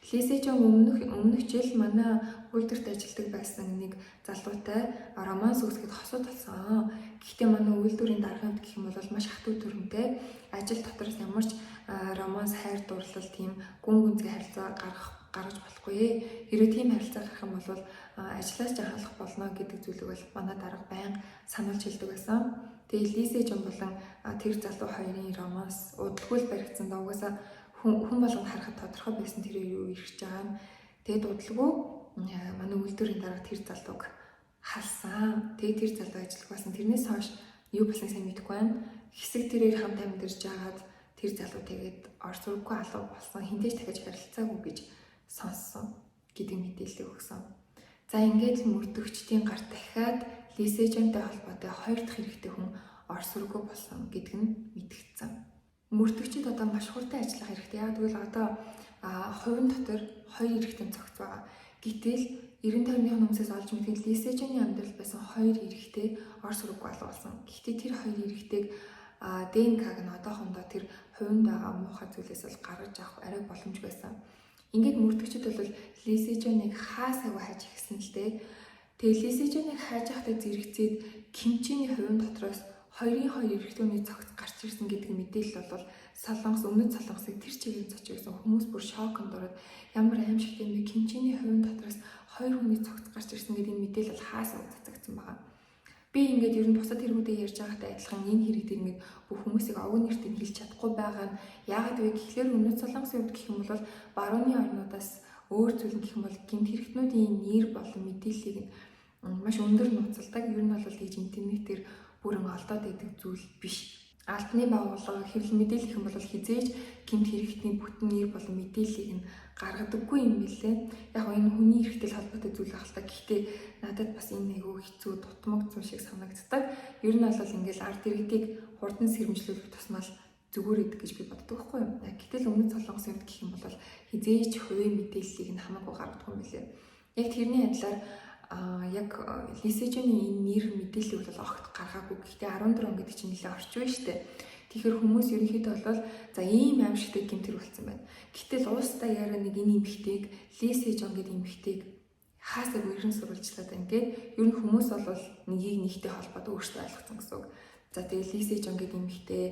Лисежон өмнөх жил манай үйлдвэрт ажилдаг байсан нэг залуутай романс үүсгэхэд хосууд болсон. Гэхдээ манай үйлдвэрийн даргын хувьд гэх юм бол маш хатуу төрөнтэй ажил дотроос ямар ч романс хайр дурлал тийм гүн гүнзгий харилцаа гаргаж болохгүй. Хэрэв тийм харилцаа гарах юм бол ажлаас жахалах болно гэдэг зүйлийг бол манай дарга байнга сануулж хэлдэг байсан. Тэгээд Лисежон болон тэр залуу хоёрын романс удалгүй баригдсан да угаасаа хүн болгонд харахад тодорхой байсан тэр юу ирж байгаа нь. Тэгээд удалгүй манай үйлдвэрийн дарга тэр залууг халсан. Тэгээд тэр залуу ажиллах байсан. Тэрнээс хойш юу болсныг сайн мэдэхгүй байна. Хэсэг тэрээр хамт амьдарч байгаад тэр залуу тэгээд орц ураггүй алга болсон. Хинтэж дахиж харилцаагүй гэж сонссон гэдэг мэдээлэл өгсөн. За ингээд мөрдөгчдийн гар дахиад Лисежонтой холбоотой хоёр дахь хэрэгтэй хүн орц ураггүй болсон гэдэг нь мэдэгдсэн. Мөрдөгчд одоо маш хурдан ажиллах хэрэгтэй. Яг тэгвэл одоо хувийн дотор хоёр эрэгтэй цогц байгаа. Гэтэл 90-50-ны хүмүүсээс олж мэдвэл Лисежоны амьдрал байсан хоёр эрэгтэй орц ураггүй болсон. Гэхдээ тэр хоёр эрэгтэйг ДНК-г нь одоохондоо тэр хувинд байгаа муухай зүйлээс бол гаргаж авах арай боломжгүй байсан. Ингээд мөрдөгчд бол Лисежоныг хаасаагүй хайж ихсэн л дээ. Тэгээ Лисежоныг хайж байхдаа зэрэгцээд кимчиний хувийн дотроос хоёрын хоёр эрэгтүүний цогц гарч ирсэн гэдэг мэдээлэл бол өмнөд Солонгосыг тэр чигээр зочигсон хүмүүс бүр шоконд ороод ямар аимшигтэй юм бэ? Кимчиний хувийн дотроос хоёр хүний цогц гарч ирсэн гэдэг мэдээлэл хаасаа цацагдсан байгаа. Би ингээд ер нь бусад хэрэгүүдээ ярьж байгаатай адилхан энэ хэрэг дээр ингээд бүх хүмүүсийг овог нэртэй хэлж чадахгүй байгаа нь яагаад вэ гэхлээр өмнөд Солонгосын хувьд гэх юм бол барууны орнуудаас өөр зүйл гэх юм бол гэмт хэрэгтнүүдийн нэр болон мэдээллийг маш өндөр нууцладаг. Ер нь бол тэгж интернетээр бүрэн олдоод байдаг зүйл биш. Албаны байгууллага хэвлэл мэдээлэл гэх юм бол хизээж гэмт хэрэгтний бүтэн нэр болон мэдээллийг нь гаргадаггүй юм билээ. Яг энэ хүний эрхтэй холбоотой зүйл байх л та. Гэхдээ надад бас энэ айгүй хэцүү дутмаг зүйл шиг санагддаг. Ер нь бол ингээл ард иргэдийг хурдан сэрэмжлүүлэх тусмал зүгээр идэг гэж би боддог байхгүй юу. Гэтэл өмнөд Солонгосын хувьд гэх юм бол хизээж хувийн мэдээллийг нь хамаагүй гаргадаг юм билээ. Яг тэрний адилаар яг Лисежоны энэ нэр мэдээллийг бол огт гаргаагүй. Гэхдээ 14 он гэдэг чинь нэлээд орчин байна шүү дээ. Тэгэхээр хүмүүс ерөнхийдөө бол за ийм аимшигтэй гэмтэр болсон байна. Гэтэл уус даяараа нэг энэ эмэгтэйг Лисежон гэдэг эмэгтэйг хаасаг өргөн сурвалжлаад ингээд ер нь хүмүүс бол нэгийг нэгтэй холбоод өөрсдөө ойлгоцсон гэсэн үг. За тэгээд Лисежон гэдэг эмэгтэй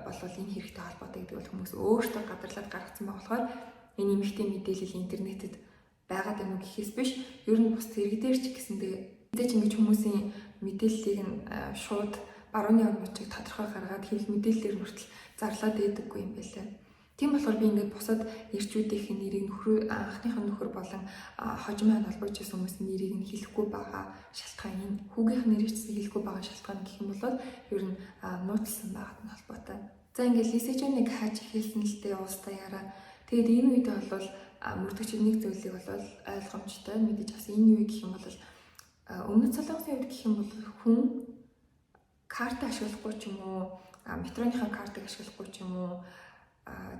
болвол энэ хэрэгтэй холбоотой гэдэг бол хүмүүс өөрсдөө гадарлаад гаргацсан байгаа болохоор энэ эмэгтэй мэдээлэл интернетэд байгаад байна уу гэхээс биш ер нь бус зэрэг дээр ч гэсэндээ мэдээж ингэж хүмүүсийн мэдээллийг нь шууд барууны орнуудыг тодорхой гаргаад хэвлэл мэдээллээр хүртэл зарлаад байдаггүй юм байлаа. Тийм болохоор би ингээд бусад ирчүүдийн нэрийг анхныхын нөхөр болон хожимын холбогдож байсан хүмүүсийн нэрийг нь хэлэхгүй байгаа шалтгаан энэ хүүгийнх нэрийг ч хэлэхгүй байгаа шалтгаан гэх юм бол ер нь нууцлсан байгаад нь холбоотой. За ингээд Лисежоныг хааж эхэлсэн л дээ уус даяараа. Тэгээд энэ үедээ бол мөрдөгчд нэг зүйлийг бол ойлгомжтой мэдээж бас энэ юу гэх юм бол өмнөд Солонгосын хувьд гэх юм бол хүн карта ашиглахгүй ч юм уу метроныхаа картыг ашиглахгүй ч юм уу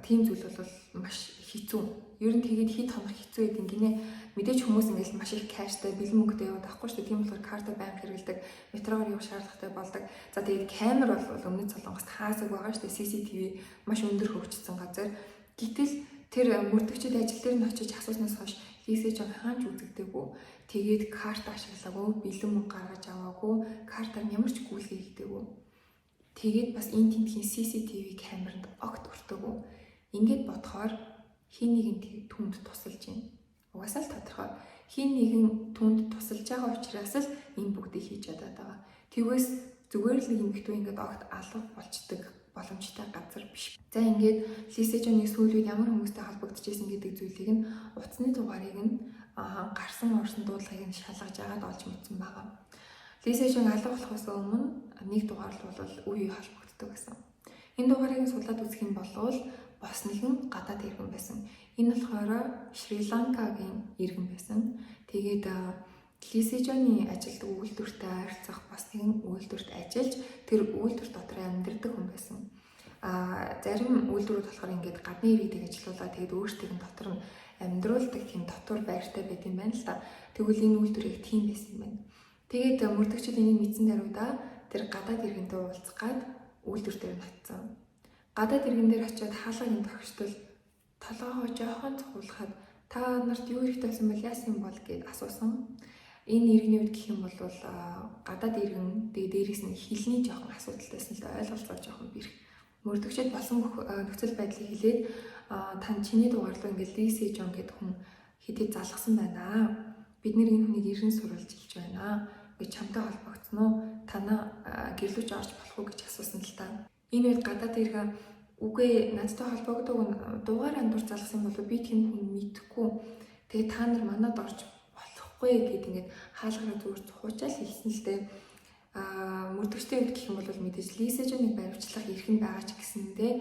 тийм зүйл бол маш хэцүү. Ер нь тэгээд хэд хоног хэцүү гэдэг гинэ. Мэдээж хүмүүс ингээл маш их кэштэй бэлэн мөнгөтэй яваад авахгүй шүү дээ. Тийм болохоор карта банк хэрэглэдэг, метроор явах шаардлагатай болдог. За тэгээд камер бол өмнөд Солонгост хаасаг байгаа шүү дээ. CCTV маш өндөр хөгжсөн газар. Гэтэл тэр мөрдөгчд ажил дээр нь очиж асууснаас хойш Лисежон хаанч үзэгдээгүй. Тэгээд карта ашиглаагүй, бэлэн мөнгө гаргаж аваагүй, картаар ямар ч гүйлгээ хийдэггүй. Тэгээд бас энэ тентхийн CCTV камеранд огт өртөөгүй. Ингээд бодохоор хин нэгэн түнд тусалж байна. Угаасаа л тодорхой. Хин нэгэн түнд тусалж байгаа учраас л энэ бүгдийг хийж чадаад байгаа. Тэгвээс зүгээр л нэг эмэгтэй ингээд огт алга болчдөг боломжтой газар биш. За ингээд Лисежоны сүүл үед ямар хүмүүстэй холбогдож байсан гэдэг зүйлийг нь утасны дугаарыг нь гарсан орсон дуудлагыг нь шалгаж агаад олж мэдсэн байгаа. Лисежон алга болохоос өмнө нэг дугаар бол үе холбогддог байсан. Энэ дугаарыг судлаад үзэх юм бол бас нэгэн гадаад иргэн байсан. Энэ болохоор Шри Ланкагийн иргэн байсан. Тэгээд Лисежоны ажилд үйлдвэртэй харьцах бас нэгэн үйлдвэрт ажиллаж тэр үйлдвэр дотор амьдардаг хүн байсан. Зарим үйлдвэрүүд болохоор ингээд гадны иргэдийг ажилуулаад тэгээд өөрсдийг нь дотор нь амьдруулдаг тийм дотор байртай байт юм байна л та. Тэгвэл энэ үйлдвэр яг тийм байсан юм байна. Тэгээд мөрдөгчд энийг мэдсэн даруйда тэр гадаад иргэнтэй уулзгаад үйлдвэр дээр натсан. Гадаад иргэн дээр очиод хаалгагийн тогтвол толгоогоо жоохон цохуулахад та нарт юу хэрэгтэй байсан бол яасан юм бол гэд асуусан. Энэ иргэний үед гэх юм бол гадаад иргэн дээрээс нь хэлний жоохон асуудалтайсэн л ойлголцоо жоохон бэрх. Мөрдөгчд болсон нөхцөл байдлыг хэлээд тань чиний дугаар руу ингээд Лисежон гэдэг хүн хэдий залгсан байна. Бид нэр энэ хүнийг иргэн сурвалж илж байна. Гэ чамтай холбогдсон уу? Танаа гэрлүүч орж болох уу гэж асуусан л та. Энэ үед гадаад иргэн үгүй надтай холбогддог дугаар андуур залгасан бол би тийм хүн мэдхгүй. Тэгээ та нар манад орж болохгүй гэд ингээд хаалгараа зүгээр хуучаал хэлсэн л дээ. Мөрдөгчтэй үед гэх юм бол мэдээж Лисежоныг баримтлах эрх нь байгаа ч гэсэндээ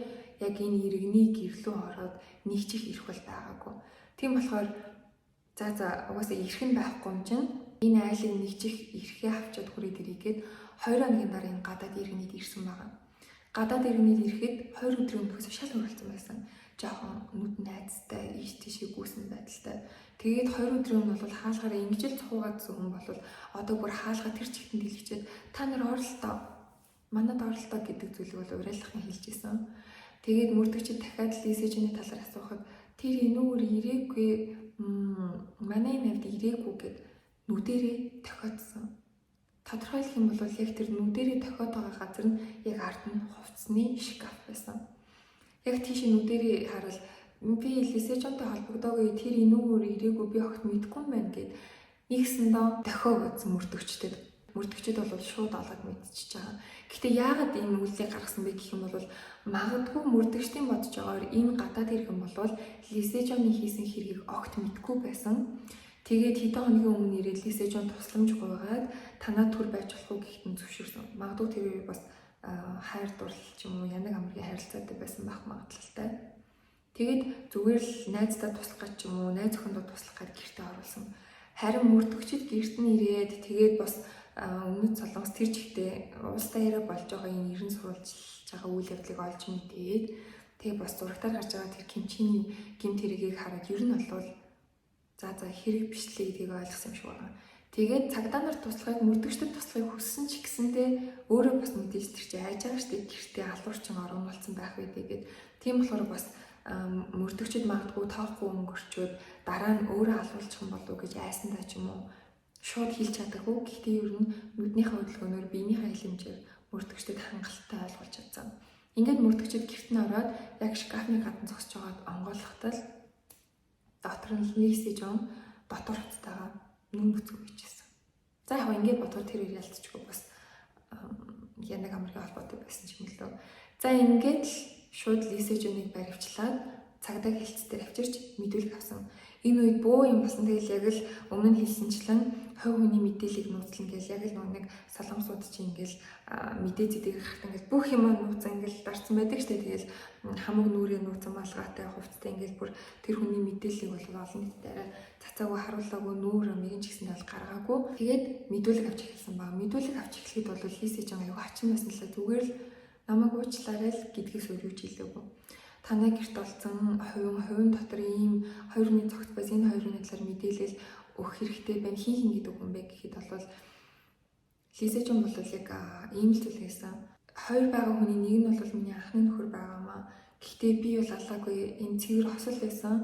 яг энэ иргэний гэрлүү ороод нэг чих ирэх бол байгаагүй. Тийм болохоор за угаасаа эрх нь байхгүй юм чинь энэ айлын нэг чих эрхээ авчаад хүрээд ирээгээд 2 хоногийн дараа энэ гадаад иргэнийг ирсэн байгаа. Гадаад иргэнийг ирэхэд 2 өдрийн өмнөөс шал хөрөлцсөн байсан. Жохон нүд найзтай, ийш тийшээ гүйсэн байдалтай. Тэгээд 2 өдрийн өмнө бол хаалгаараа ингэж л цухуугаадсэн хүн бол одоо бүр хаалгаа тэр чигтэн дэлгэчээд та нар оролтоо манад оролтоо гэдэг зүйлийг бол уриалгахын хэлж исэн. Тэгээд мөрдөгчд дахиад Лисежоны талаар асуухад тэр энүүгээр ирээгүй манай навд ирээгүй гэд нүдэрээ тохиодсон. Тодорхойлох юм бол яг тэр нүдэрээ дохиод байгаа газар нь яг ард нь хувцсны шкаф байсан. Яг тийш нүдэрээ харал би Лисежонтой холбогдоогүй тэр энүүгээр ирээгүй би огт мэдэхгүй юм байна гэд нэгсэндээ дохиог мөрдөгчд бол шууд олоод мэдчихэж байгаа. Гэхдээ яагаад энэ үйлийг гаргасан бэ гэх юм бол магадгүй мөрдөгчдийн бодож байгаагаар энэ гадаад иргэн бол Лисежоны хийсэн хэргийг огт мэдэхгүй байсан. Тэгээд хэдэн хоногийн өмнө ирээд Лисежон тусламж гуйгаад танаа төр байж болох уу гэхэд нь зөвшөөрсөн. Магадгүй тэр үе бас хайр дурлал ч юм уу янаг амргийн харилцаатай байсан байх магадлалтай. Тэгээд зүгээр л найздаа туслах гэж юм уу, найз охиндоо туслах гэж гэртээ оруулсан. Харин мөрдөгчд гэрт нь ирээд тэгээд бас өмнөд Солонгос тэр жигтэй улс даяараа болж байгаа энэ ерэн сурвалж байгаа үйл явдлыг олж мэдээд тэгээд бас зурагтаар гарч байгаа тэр кимчиний гэмт хэрэгийг хараад ер нь бол за хэрэг бичлээ гэдгийг ойлгосон юм шиг байна. Тэгээд цагдаа нар туслахыг мөрдөгчдөд туслахыг хүссэн ч гэсэндээ өөрөө бас мэдээж тэр чинь хайж байгаа шүү дээ. Гэртээ алуурчин орон болсон байх үү гэдэг. Тийм болохоор бас мөрдөгчд магадгүй тоохгүй өнгөрчөөд дараа нь өөрөө алуулчих юм болов уу гэж айсандаа ч юм уу шууд хэлж чадаагүй. Гэхдээ ер нь нүднийхээ хөдөлгөөнөөр биенийхээ хэлэмжээр мөрдөгчдөд хангалттай ойлгуулж чадсан. Ингээд мөрдөгчд гэрт нь ороод яг шкафны гадна зогсож байгаад онгойлгохтол дотор нь Лисежон дотор хувцастайгаа нүн нүцгүү бичсэн. За яг ингээд бодвол тэр үе ялцчихгүй бас янаг амргийн холбоотой байсан ч юм лөө. За ингээд л шууд Лисежоныг баривчлаад цагдаа хэлц дээр авчирч мэдүүлэг авсан. Энэ үед бөө юм болсон. Тэгэл яг л өмнө нь хэлсэнчлэн хувь хүний мэдээллийг нууцлан гэж яг л нэг солонгосууд чинь ингээл мэдээ зэдэг гарахтаа ингээл бүх юм нууцсан ингээл дарцсан байдаг штэ. Тэгэл хамаг нүрээ нууцсан малгайтай хувцтай ингээл бүр тэр хүний мэдээллийг бол олон нийтэд арай цацаагүй харуулаагүй нүүр амгийн ч гэсэн бол гаргаагүй. Тэгээд мэдүүлэг авч эхэлсэн баг. Мэдүүлэг авч эхлэхэд бол Лисежон аюу хачин байсан л зүгээр л намайг уучлаарай л гэдгээс өөр юу ч хэлээгүй. Танай гэрт олцсон хувийн дотор ийм 2 хүний цогц байс энэ 2 хүний талаар мэдээлэл өгөх хэрэгтэй байна. Хин гэдэг хүн бэ гэхэд бол Лисежон бол яг ийм л зүйл хийсэн. 2 байгаа хүний нэг нь бол миний анхны нөхөр байгаамаа. Гэхдээ би бол алаагүй энэ цэвэр хосол байсан.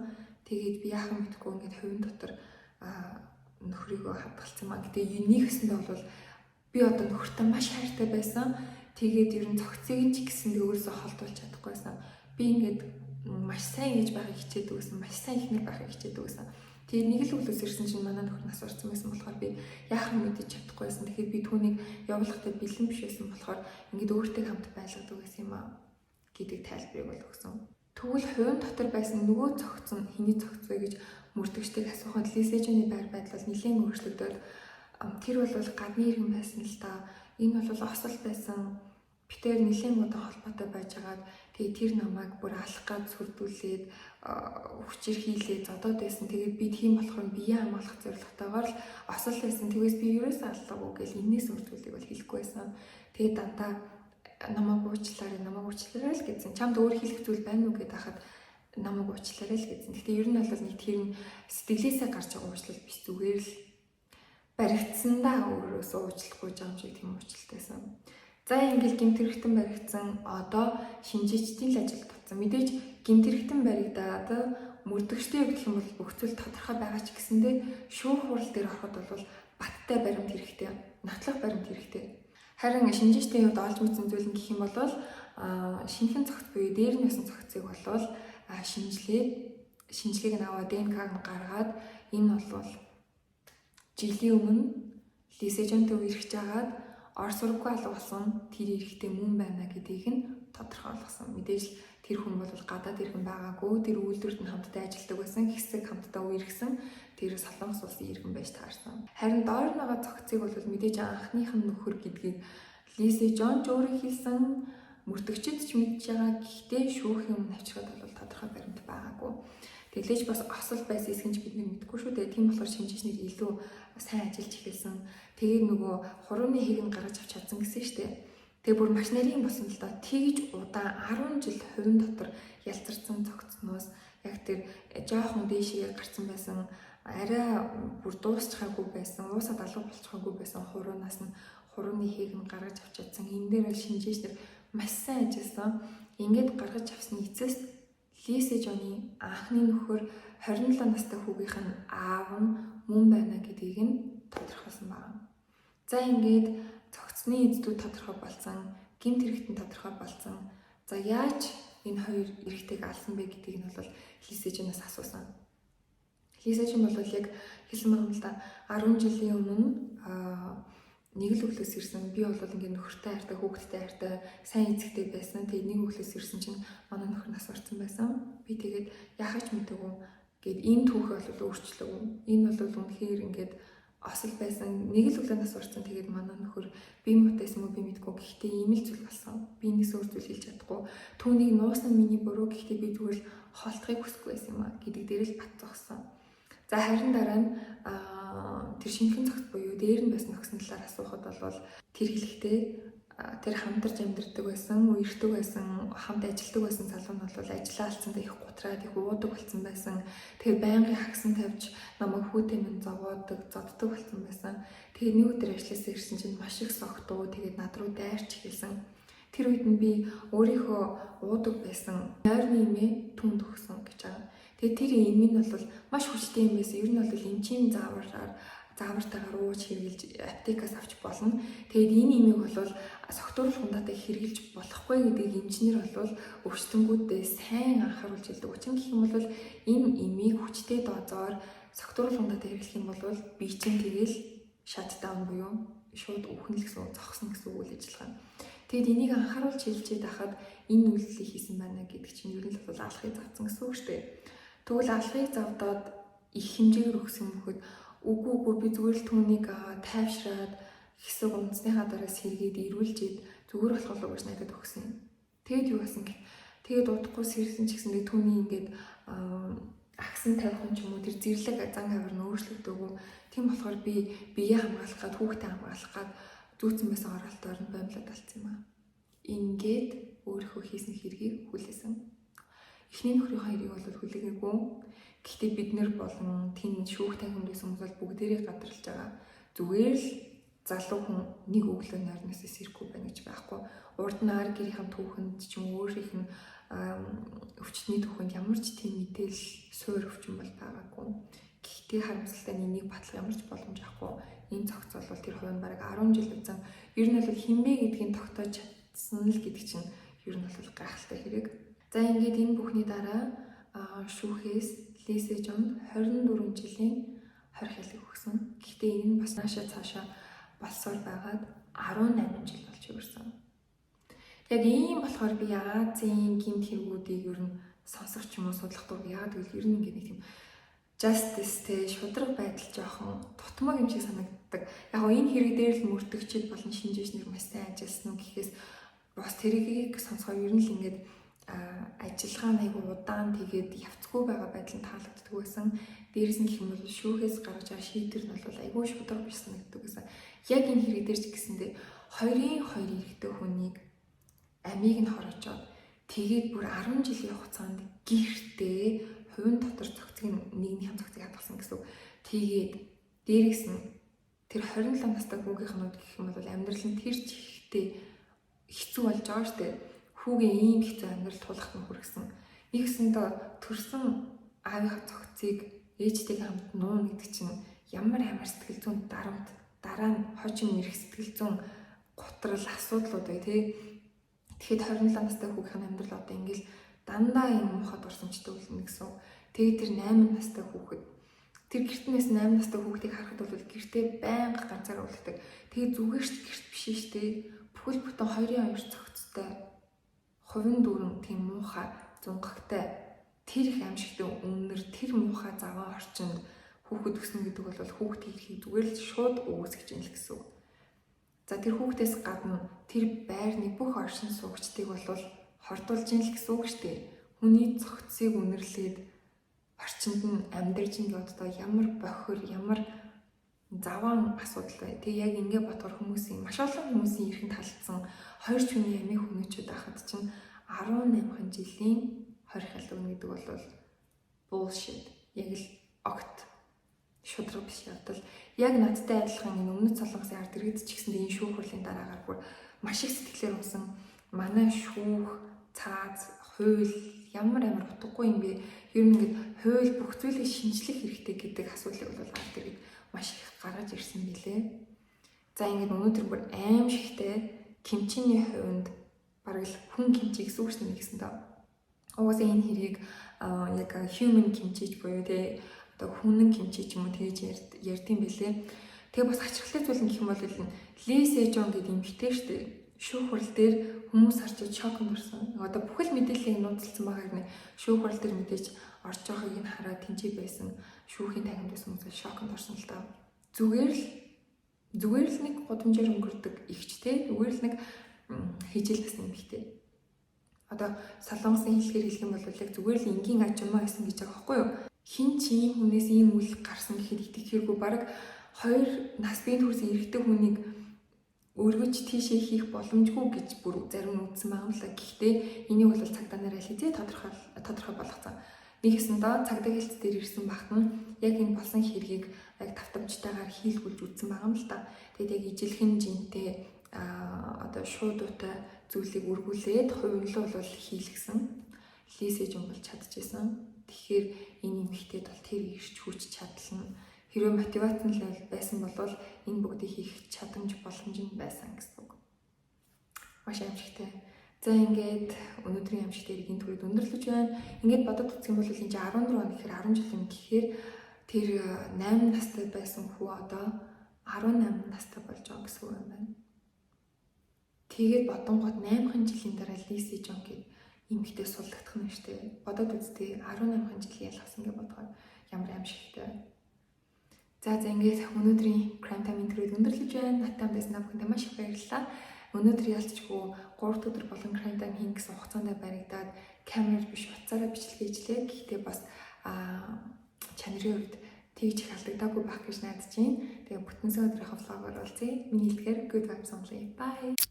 Тэгээд би яахан мэдгүй ингээд хувийн дотор нөхрийгөө хадгалсан маа. Гэтэ нэг гэсэндээ бол би одоо нөхөртөө маш хайртай байсан. Тэгээд ер нь цогцыг ч гэсэндээ өөрөөсөө холдуулж чадахгүйсэн. Би ингээд маш сайн ээж байхыг хичээдэг байсан, маш сайн ихнэр байхыг хичээдэг байсан. Тэгээд нэг л үлээс ирсэн чинь манай нөхөр нас орсон байсан болохоор би яахан мэдэж чадахгүй байсан. Тэгэхээр би түүнийг явуулахдаа бэлэн биш байсан болохоор ингээд өөртөө хамт байлгадаг байсан юм аа гэдэг тайлбарыг бол өгсөн. Тэгвэл хувийн дотор байсан нөгөө цогц нь хэний цогц вэ гэж мөрдөгчдийг асуухад Лисежоны байр байдал нэлээд өөрчлөгдөд тэр бол гадны иргэн байсан л та. Энэ бол осол байсан. Битээр нэлээд удаан холбоотой байжгаад тэгээд тэр намайг бүр алах гад сүрдүүлээд хүчээр хийлээ зодоод байсан. Тэгээд би тийм болохоор биеэ хамгаалах зорилготойгоор л осол байсан. Тэгээс би ерөөсөө аллаагүй гэж энэс сүрдүүлдэг бол хэлэхгүй байсан. Тэгээд дандаа намайг уучлаарай л гэсэн. Чамд өөр хэлэх зүйл байна уу гэдээ хахад намайг уучлаарай л гэсэн. Гэхдээ ер нь бол нэг тэр нь сэтгэлээсээ гарч байгаа уучлал биш зүгээр л баригдсандаа өөрөөсөө уучлахгүй жаа юм шиг тийм уучлалтайсан. За ингээл гэмтэрхтэн баригдсан одоо шинжээчдийн л ажилд татсан. Мэдээж гэмтэрхтэн баригдаад мөрдөгчдийн хувьд бол бүх зүйл тодорхой байгаа ч гэсэндээ шүүх хурал дээр ороход бол баттай баримт хэрэгтэй, нотлох баримт хэрэгтэй. Харин шинжээчдийн хувьд олж мэдсэн зүйл нь гэх юм бол шинэхэн цогц буюу дээр нь ясан цогцыг бол шинжилгээг нь аваад ДНК-г нь гаргаад энэ бол жилийн өмнө Лисежонтой үерхэж агаад Орос руу алга болсон тэр эрэгтэй мөн байна гэдгийг нь тодорхойлгосон. Мэдээж тэр хүн бол гадаад иргэн байгаагүй, тэр үйлдвэрт нь хамтдаа ажилладаг байсан, хэсэг хамтдаа үерхсэн тэр Солонгос улсын иргэн байж таарсан. Харин доор байгаа цогцыг бол мэдээж анхных нь нөхөр гэдгийг Лисежон ч өөрөө хэлсэн, мөрдөгчд ч мэдж байгаа. Гэхдээ шүүхийн өмнө авчирхад бол тодорхой баримт байгаагүй. Тэглэж бас осол байсан эсгэн ч бид мэдэхгүй шүү дээ. Тийм болохоор шинжээчнэр илүү сайн ажиллаж эхэлсэн. Тэгээд нөгөө хурууны хийг нь гаргаж авч чадсан гэсэн шүү дээ. Тэгээ бүр маш нарийн болсон л доо. Тэгж удаан 10 жил хувийн дотор ялцарсан цогцноос яг тэр жоохон дээшээ гарсан байсан, арай бүр дуусчихаагүй байсан, уусаад алга болчихоогүй байсан хуруунаас нь хурууны хийг нь гаргаж авч чадсан. Энэ дээр бол шинжээчнэр маш сайн ажилласан. Ингээд гаргаж авсны эцэс Лисежоны анхны нөхөр 27 настай хүүгийнх нь аав нь мөн байна гэдгийг нь тодорхойлсон байна. За ингээд цогцны эздүүд тодорхой болсон, гэмт хэрэгтэн тодорхой болсон. За яаж энэ хоёр эрэгтэйг алсан бэ гэдгийг нь бол Лисежинаас асуусан. Лисежин бол яг хэлсэн байгаа юм л да 10 жилийн өмнө нэг л өглөөс ирсэн. Би бол ингээд нөхөртэй хайртай, хүүхэдтэй хайртай, сайн эзэгтэй байсан. Тэгээд нэг өглөөс ирсэн чинь манай нөхөр нас барсан байсан. Би тэгээд яхаж мэдээгүй гээд энэ түүхээ бол өөрчлөв. Энэ бол үнэхээр ингээд осол байсан. Нэг л өглөө нас барсан. Тэгээд манай нөхөр би мутайсан мó би мэдгүй. Гэхдээ ийм л зүйл болсон. Би нэгс өөр зүйл хэлж чадахгүй. Түүнийг нуусан миний буруу. Гэхдээ би зүгээр л хоолтохыг хүсэхгүй байсан юм а гэдэг дээр л бат зогссон. За харин дараа нь тэр шинхэн цогт буюу дээр нь байсан охины талаар асуухад бол тэр хэлэхдээ тэр хамтарч амьдардаг байсан, үерхдэг байсан, хамт ажилладаг байсан залуу нь бол ажиллаа алцсандаа их гутраад их уудаг болсон байсан. Тэгэхээр байнгын хагсан тавьж намайг хүүтэй минь зовоодог, зоддог болсон байсан. Тэгээ нэг өдөр ажилласаа ирсэн чинь маш их согтуу, тэгээд над руу дайрч эхэлсэн. Тэр үед нь би өөрийнхөө уудаг байсан нойрны эмээ түнд өгсөн гэж байгаа. Тэгээ тэр эмээ нь бол маш хүчтэй юм байсан. Ер нь бол эмчийн заавартаагаар ууж хэрглэж аптекаас авч болно. Тэгээд энэ эмийг бол согтууруулах ундаатай хэрглэж болохгүй гэдгийг эмчнэр бол өвчтөнгүүдээ сайн анхааруулж хэлдэг. Учир нь гэх юм бол энэ эмийг хүчтэй дозоор согтууруулах ундаатай хэрглэх юм бол бие чинь тэгэл шатдаун буюу шууд үхнэл гэсэн үг, зогсно гэсэн үг үйл ажиллагаа. Тэгэд энийг анхааруулж хэлжээд хахад энэ үйлдэлийг хийсэн байна гэдэг чинь ер нь бол алхахыг завцсан гэсэн үг шүү дээ. Тэгвэл алхахыг завдаад их хэмжээгээр өгсөн мөхөд үгүй би зүгээр л түүнийг тайвшраад хэсэг унцныхаа дараа сэргээд ирүүлжээд зүгээр болох гэж надад өгсөн юм. Тэгэд юу болсон гэх. Тэгэд удахгүй сэрсэн ч гэсэндээ түүний ингээд агсан тавих ч юм уу тэр зэрлэг зан хавар нь өөрчлөгдөөгүй. Тийм болохоор би биеэ хамгаалах гад хүүхдээ хамгаалах гад зүүцэн байсан оролтоор нь бомлоод алдсан юм аа. Ингээд өөрийнхөө хийсэн хэргийг хүлээсэн. Эхний нөхрийн хоёрыг бол хүлээгээгүй. Гэхдээ бид нэр болон тийм шүүхтэй хүмүүс бол бүгдээрээ гадралж байгаа. Зүгээр л залуу хүн нэг өглөө нойрноос сэрхгүй байна гэж байхгүй. Урд нь ар гэрийнхэн түүхэнд ч юм уу өөрийнх нь өвчтний түүхэнд ямар ч тийм мэдээлэл суур өвчин бол байгаагүй. Гэхдээ харамсалтай нэг батлах ямар ч боломж авахгүй. Энэ цогц бол тэр хувийн бараг 10 жил үзэн ер нь бол хинбэ гэдгийг тогтоож чадсан л гэдэг чинь ер нь бол гайхалтай хэрэг. За ингээд энэ бүхний дараа шүүхээс Лисежин 24 жилийн хорих ялыг өгсөн. Гэхдээ энэ нь бас цаашаа болсоор байгаад 18 жил болж ирсэн. Яг ийм болохоор би Азийн гэмт хэрэгүүдийг ер нь сонсох ч юм уу судлах дург яагаад гэвэл ер нь ингээд нэг тийм justice тэ шудраг байдал жоохон тутмаг юм шиг санагддаг. Яг гоо энэ хэрэг дээр л мөрдөгчд болон шинжээч нар маш сайн ажилласан уу гэхээс бас тэрийг сонсохоор ер нь л ингээд ажиллагаа нэг удаан тэгээд явцгүй байгаа байдал нь таалагддаг байсан. Дээрээс нь гэх юм бол шүүхээс гаргаж байгаа шийдвэр нь бол айгүй шудраг биш санагддаг байсан. Яг энэ хэрэг дээр ч гэсэндээ хоёрын хоёр эрэгтэй хүнийг амийг нь хороочоод тэгээд бүр 10 жилийн хугацаанд гэртээ хувийн дотор цогцыг нэгнийхэн цогцыг хадгалсан гэсэн. Тэгээд дээрээс нь тэр 27 настай хүүгийнхнүүд гэх юм бол амьдрал нь тэр чихтэй хэцүү болж байгаа шүү дээ. Хүүгээ ийм хэцүү амьдрал тулахт нь хүргэсэн. Нэгсэндээ төрсөн аавынхаа цогцыг ээжтэйгээ хамт нуун гэдэг чинь ямар сэтгэл зүйн дарамт дараа нь хожим ирэх сэтгэл зүйн готрол асуудлууд бай тээ. Тэгэхэд 27 настай хүүгийнх нь амьдрал одоо ингээл дандаа юм мухад орсомчтой үлнэ гэсэн. Тэгээд тэр 8 настай хүүхэд тэр гэртнээс 8 настай хүүхдийг харахад бол гэртээ байнга ганцаараа үлддэг. Тэгээд зүгээр ч гэрт биш штэ. Бүхэл бүтэн 22 цогцтой хувийн дүүрэн тийм муухай зунгагтай тэр их аимшигтай үнэр тэр муухай заваа орчинд хүүхэд өснө гэдэг бол хүүхд хийхийг зүгээр л шууд үүсгэж ийн л гэсэн. За тэр хүүхдээс гадна тэр байрны бүх оршин суугчдыг бол хордуулж ийн л гэсэн үг шүү дээ. Хүний цогцыг үнэрлээд орчинд нь амьдарч ийн гэдээ ямар бохир ямар заваан асуудал бай. Тэг яг ингэ бодохоор хүмүүсийн маш олон хүмүүсийн эрхэнд халдсан хоёр хүний амийн хүмүүчүүд ахад чинь 18 жилийн хорих ялдаг гэдэг бол bullshit. Яг л огт шудраг биш явдал. Яг надтай адилхан энэ өмнөд солонгосын ард иргэд ч гэсэндээ энэ шүүх хурлын дараагаар бүр маш их сэтгэлээр унсан манай шүүх цааз хууль ямар утгагүй юм бэ? Ер нь ингээд хууль бүх зүйлийг шинжлэх хэрэгтэй гэдэг асуудлыг бол ард иргэд маш их гаргаж ирсэн билээ. За ингээд өнөөдөр бүр аимшигтэй кимчиний хувьд бараг л хүн кимчи гэсэн үг шүү дээ гэсэн доо. Угаасаа энэ хэрийг яг human kimchi буюу те одоо хүнэн kimchi ч юм уу тэгж ярьдсан байлээ. Тэгээ бас хачирхалтай зүйл нь гэх юм бол Ли Сэжон гэдэг эмэгтэй шүү дээ. Шүүх хурал дээр хүмүүс харж шокнд орсон. Одоо бүхэл мэдээллийг нууцлсан байгаа хэрнээ шүүх хурал дээр мэдээж орж байгааг нь хараад тэнцээ байсан шүүхийн тахимд байсан хүмүүс шокнд орсон л доо. Зүгээр л нэг гудамжаар өнгөрдөг ихчтэй, зүгээр л нэг хижил гэсэн эмэгтэй. Одоо солонгосын хэлээр хэлэх юм бол яг зүгээр л энгийн ажимаа байсан гэж байгаа байхгүй юу? Хин ч ийм хүнээс ийм үйл гарсан гэхэд итгэхэргүй бараг 2 насны хүрсэн эрэгтэй хүнийг өргөж тийшээ хийх боломжгүй гэж бүр зарим нь үзсэн байгаа юм л. Гэхдээ энийг бол цагдаа нараа хэлээ тодорхой болгоцсон. Нэгсэндээ цагдаа хэлц дээр ирсэн багт нь яг энэ болсон хэргийг яг давтамжтайгаар хийлгүүлж үзсэн байгаа юм л та. Тэгээд яг ижилхэн жинтэй одоо шуудуутай зүйлийг үргүүлээд хувинлуу бол хийлгсэн. Ли Сэжон бол чадчихсан. Тэгэхээр энэ эмэгтэйд бол тэр ирч хүч чадал нь хэрвээ мотивац нь л байсан бол энэ бүгдийг хийх чадамж боломж нь байсан гэсэн үг. Маш аимшигтай. За ингээд өнөөдрийн аимшигтай эргийн төрөд өндөрлөж байна. Ингээд бодоод үзэх юм бол энэ 14 он гэхээр 10 жил юм гэхээр тэр 8 настай байсан хүү одоо 18 настай болж байгаа гэсэн үг юм байна. Тэгээд бодонгууд 8 жилийн дараа Ли Сэжон гээд эмэгтэй сулдагдах нь штэ. Бодоод үзтээ 18 жил ялгасан гэж бодгоо ямар аимшигтай. За ингээд өнөөдрийн Crime Time интервьюд өндөрлөж байна. Наттай хамтдаа намайг маш их баярлалаа. Өнөөдөр ялцчгүй 3 өдөр болон Crime Time хийн гэсэн хугацаанд баригдаад камераар биш утсаараа бичлэг хийжлээ. Гэхдээ бас чанарын үед тэгж их алдагдаагүй байх гэж найдаж байна. Тэгээ бүтэн сая өдрийнхөө влогоор уулзъя. Миний хэлдгээр good vibes only. Bye.